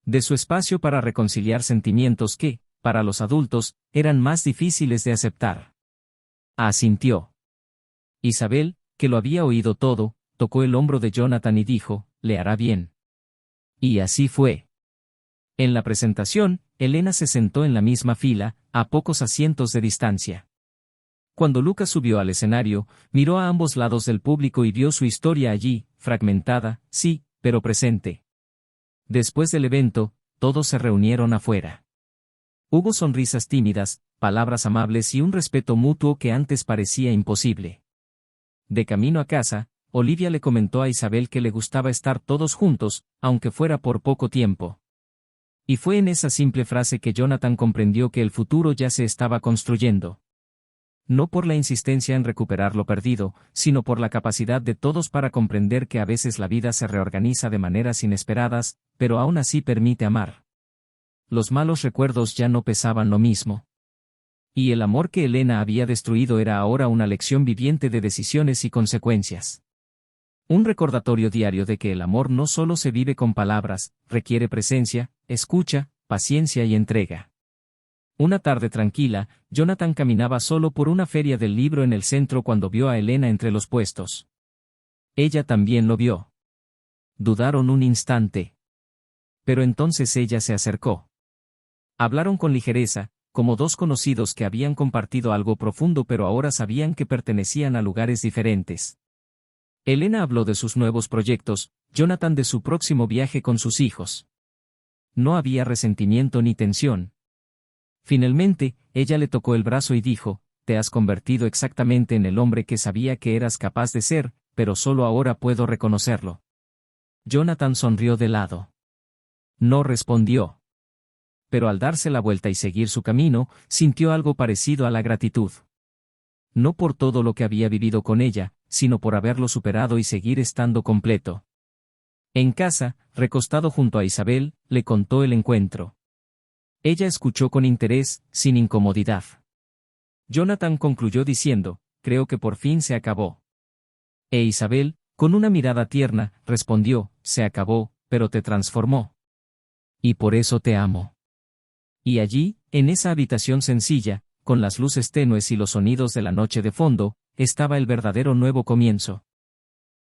Speaker 1: De su espacio para reconciliar sentimientos que, para los adultos, eran más difíciles de aceptar. Asintió. Isabel, que lo había oído todo, tocó el hombro de Jonathan y dijo, «Le hará bien». Y así fue. En la presentación, Elena se sentó en la misma fila, a pocos asientos de distancia. Cuando Lucas subió al escenario, miró a ambos lados del público y vio su historia allí, fragmentada, sí, pero presente. Después del evento, todos se reunieron afuera. Hubo sonrisas tímidas, palabras amables y un respeto mutuo que antes parecía imposible. De camino a casa, Olivia le comentó a Isabel que le gustaba estar todos juntos, aunque fuera por poco tiempo. Y fue en esa simple frase que Jonathan comprendió que el futuro ya se estaba construyendo. No por la insistencia en recuperar lo perdido, sino por la capacidad de todos para comprender que a veces la vida se reorganiza de maneras inesperadas, pero aún así permite amar. Los malos recuerdos ya no pesaban lo mismo. Y el amor que Elena había destruido era ahora una lección viviente de decisiones y consecuencias. Un recordatorio diario de que el amor no solo se vive con palabras, requiere presencia, escucha, paciencia y entrega. Una tarde tranquila, Jonathan caminaba solo por una feria del libro en el centro cuando vio a Elena entre los puestos. Ella también lo vio. Dudaron un instante. Pero entonces ella se acercó. Hablaron con ligereza, como dos conocidos que habían compartido algo profundo pero ahora sabían que pertenecían a lugares diferentes. Elena habló de sus nuevos proyectos, Jonathan de su próximo viaje con sus hijos. No había resentimiento ni tensión. Finalmente, ella le tocó el brazo y dijo, «Te has convertido exactamente en el hombre que sabía que eras capaz de ser, pero solo ahora puedo reconocerlo». Jonathan sonrió de lado. No respondió. Pero al darse la vuelta y seguir su camino, sintió algo parecido a la gratitud. No por todo lo que había vivido con ella, sino por haberlo superado y seguir estando completo. En casa, recostado junto a Isabel, le contó el encuentro. Ella escuchó con interés, sin incomodidad. Jonathan concluyó diciendo, «Creo que por fin se acabó». E Isabel, con una mirada tierna, respondió, «Se acabó, pero te transformó. Y por eso te amo». Y allí, en esa habitación sencilla, con las luces tenues y los sonidos de la noche de fondo, estaba el verdadero nuevo comienzo.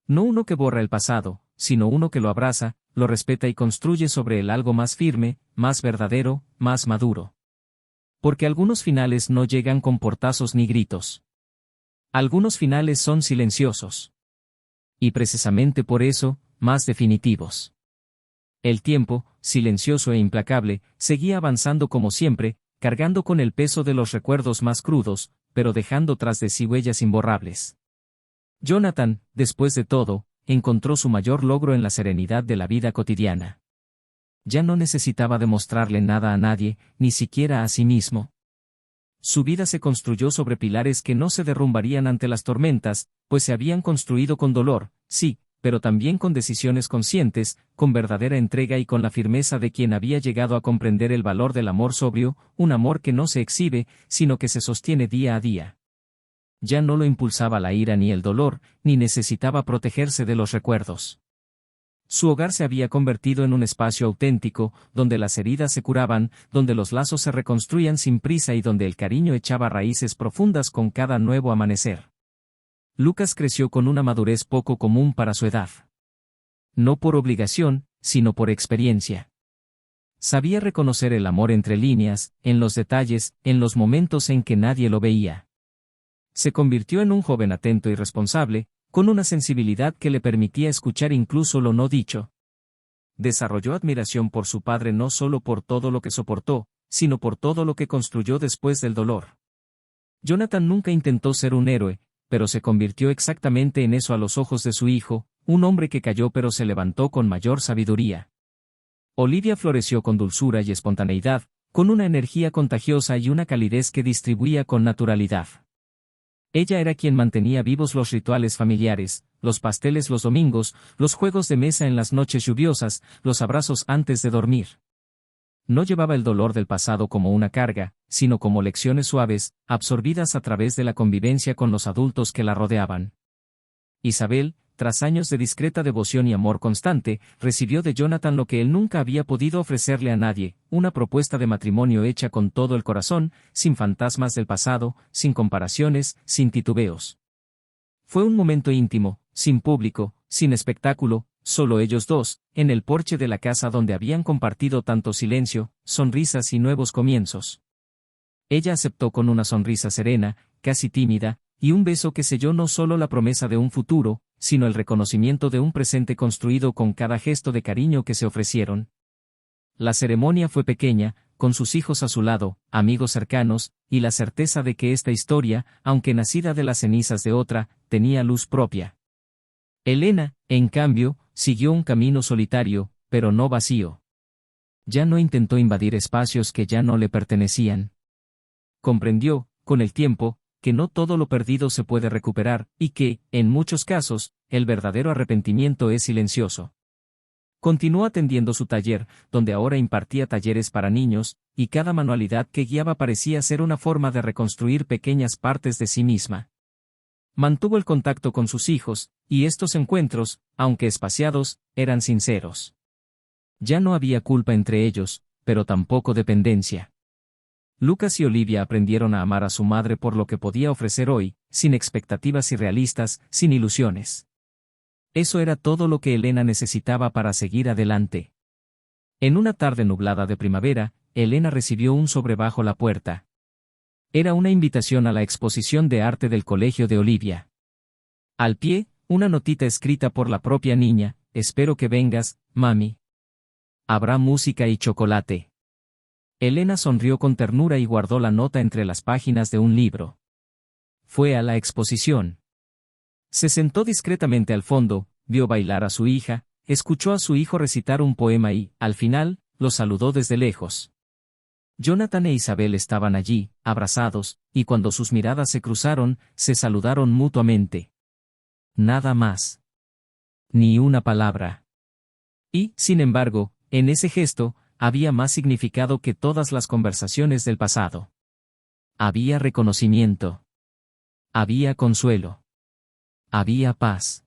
Speaker 1: No uno que borra el pasado, sino uno que lo abraza, lo respeta y construye sobre él algo más firme, más verdadero, más maduro. Porque algunos finales no llegan con portazos ni gritos. Algunos finales son silenciosos. Y precisamente por eso, más definitivos. El tiempo, silencioso e implacable, seguía avanzando como siempre, cargando con el peso de los recuerdos más crudos, pero dejando tras de sí huellas imborrables. Jonathan, después de todo, encontró su mayor logro en la serenidad de la vida cotidiana. Ya no necesitaba demostrarle nada a nadie, ni siquiera a sí mismo. Su vida se construyó sobre pilares que no se derrumbarían ante las tormentas, pues se habían construido con dolor, sí, pero también con decisiones conscientes, con verdadera entrega y con la firmeza de quien había llegado a comprender el valor del amor sobrio, un amor que no se exhibe, sino que se sostiene día a día. Ya no lo impulsaba la ira ni el dolor, ni necesitaba protegerse de los recuerdos. Su hogar se había convertido en un espacio auténtico, donde las heridas se curaban, donde los lazos se reconstruían sin prisa y donde el cariño echaba raíces profundas con cada nuevo amanecer. Lucas creció con una madurez poco común para su edad. No por obligación, sino por experiencia. Sabía reconocer el amor entre líneas, en los detalles, en los momentos en que nadie lo veía. Se convirtió en un joven atento y responsable, con una sensibilidad que le permitía escuchar incluso lo no dicho. Desarrolló admiración por su padre no solo por todo lo que soportó, sino por todo lo que construyó después del dolor. Jonathan nunca intentó ser un héroe, pero se convirtió exactamente en eso a los ojos de su hijo, un hombre que cayó pero se levantó con mayor sabiduría. Olivia floreció con dulzura y espontaneidad, con una energía contagiosa y una calidez que distribuía con naturalidad. Ella era quien mantenía vivos los rituales familiares, los pasteles los domingos, los juegos de mesa en las noches lluviosas, los abrazos antes de dormir. No llevaba el dolor del pasado como una carga, sino como lecciones suaves, absorbidas a través de la convivencia con los adultos que la rodeaban. Isabel, tras años de discreta devoción y amor constante, recibió de Jonathan lo que él nunca había podido ofrecerle a nadie, una propuesta de matrimonio hecha con todo el corazón, sin fantasmas del pasado, sin comparaciones, sin titubeos. Fue un momento íntimo, sin público, sin espectáculo, solo ellos dos, en el porche de la casa donde habían compartido tanto silencio, sonrisas y nuevos comienzos. Ella aceptó con una sonrisa serena, casi tímida, y un beso que selló no solo la promesa de un futuro, sino el reconocimiento de un presente construido con cada gesto de cariño que se ofrecieron. La ceremonia fue pequeña, con sus hijos a su lado, amigos cercanos, y la certeza de que esta historia, aunque nacida de las cenizas de otra, tenía luz propia. Elena, en cambio, siguió un camino solitario, pero no vacío. Ya no intentó invadir espacios que ya no le pertenecían. Comprendió, con el tiempo, que no todo lo perdido se puede recuperar, y que, en muchos casos, el verdadero arrepentimiento es silencioso. Continuó atendiendo su taller, donde ahora impartía talleres para niños, y cada manualidad que guiaba parecía ser una forma de reconstruir pequeñas partes de sí misma. Mantuvo el contacto con sus hijos, y estos encuentros, aunque espaciados, eran sinceros. Ya no había culpa entre ellos, pero tampoco dependencia. Lucas y Olivia aprendieron a amar a su madre por lo que podía ofrecer hoy, sin expectativas irrealistas, sin ilusiones. Eso era todo lo que Elena necesitaba para seguir adelante. En una tarde nublada de primavera, Elena recibió un sobre bajo la puerta. Era una invitación a la exposición de arte del colegio de Olivia. Al pie, una notita escrita por la propia niña: «Espero que vengas, mami. Habrá música y chocolate». Elena sonrió con ternura y guardó la nota entre las páginas de un libro. Fue a la exposición. Se sentó discretamente al fondo, vio bailar a su hija, escuchó a su hijo recitar un poema y, al final, lo saludó desde lejos. Jonathan e Isabel estaban allí, abrazados, y cuando sus miradas se cruzaron, se saludaron mutuamente. Nada más. Ni una palabra. Y, sin embargo, en ese gesto, había más significado que todas las conversaciones del pasado. Había reconocimiento. Había consuelo. Había paz.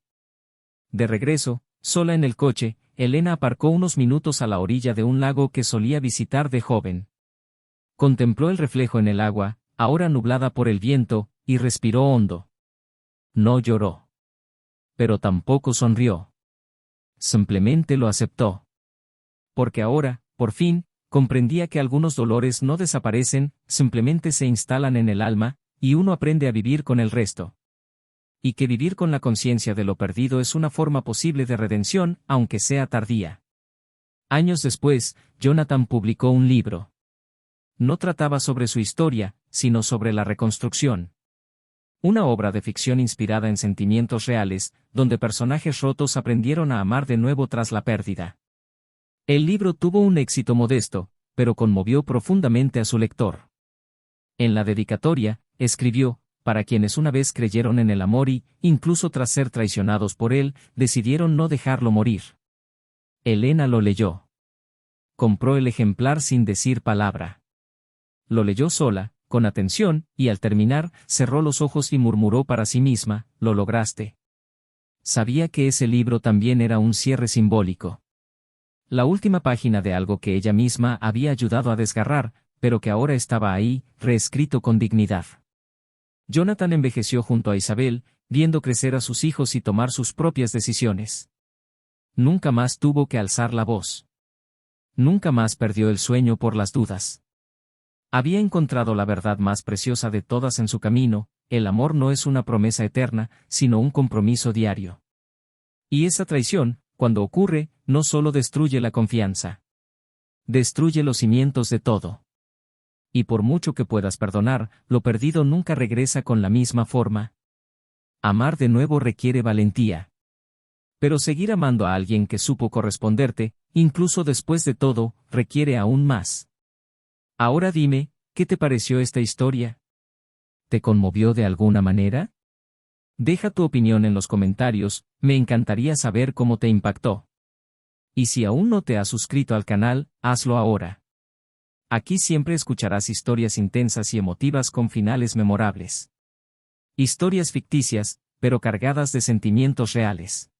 Speaker 1: De regreso, sola en el coche, Elena aparcó unos minutos a la orilla de un lago que solía visitar de joven. Contempló el reflejo en el agua, ahora nublada por el viento, y respiró hondo. No lloró. Pero tampoco sonrió. Simplemente lo aceptó. Porque ahora, por fin, comprendía que algunos dolores no desaparecen, simplemente se instalan en el alma, y uno aprende a vivir con el resto. Y que vivir con la conciencia de lo perdido es una forma posible de redención, aunque sea tardía. Años después, Jonathan publicó un libro. No trataba sobre su historia, sino sobre la reconstrucción. Una obra de ficción inspirada en sentimientos reales, donde personajes rotos aprendieron a amar de nuevo tras la pérdida. El libro tuvo un éxito modesto, pero conmovió profundamente a su lector. En la dedicatoria, escribió: «Para quienes una vez creyeron en el amor y, incluso tras ser traicionados por él, decidieron no dejarlo morir». Elena lo leyó. Compró el ejemplar sin decir palabra. Lo leyó sola, con atención, y al terminar, cerró los ojos y murmuró para sí misma: «Lo lograste». Sabía que ese libro también era un cierre simbólico. La última página de algo que ella misma había ayudado a desgarrar, pero que ahora estaba ahí, reescrito con dignidad. Jonathan envejeció junto a Isabel, viendo crecer a sus hijos y tomar sus propias decisiones. Nunca más tuvo que alzar la voz. Nunca más perdió el sueño por las dudas. Había encontrado la verdad más preciosa de todas en su camino: el amor no es una promesa eterna, sino un compromiso diario. Y esa traición, cuando ocurre, no solo destruye la confianza. Destruye los cimientos de todo. Y por mucho que puedas perdonar, lo perdido nunca regresa con la misma forma. Amar de nuevo requiere valentía. Pero seguir amando a alguien que supo corresponderte, incluso después de todo, requiere aún más. Ahora dime, ¿qué te pareció esta historia? ¿Te conmovió de alguna manera? Deja tu opinión en los comentarios, me encantaría saber cómo te impactó. Y si aún no te has suscrito al canal, hazlo ahora. Aquí siempre escucharás historias intensas y emotivas con finales memorables. Historias ficticias, pero cargadas de sentimientos reales.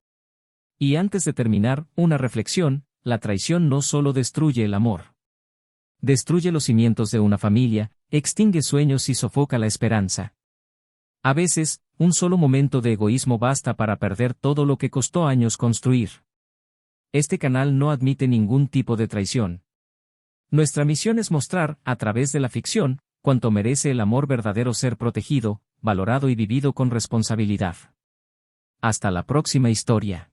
Speaker 1: Y antes de terminar, una reflexión: la traición no solo destruye el amor. Destruye los cimientos de una familia, extingue sueños y sofoca la esperanza. A veces, un solo momento de egoísmo basta para perder todo lo que costó años construir. Este canal no admite ningún tipo de traición. Nuestra misión es mostrar, a través de la ficción, cuánto merece el amor verdadero: ser protegido, valorado y vivido con responsabilidad. Hasta la próxima historia.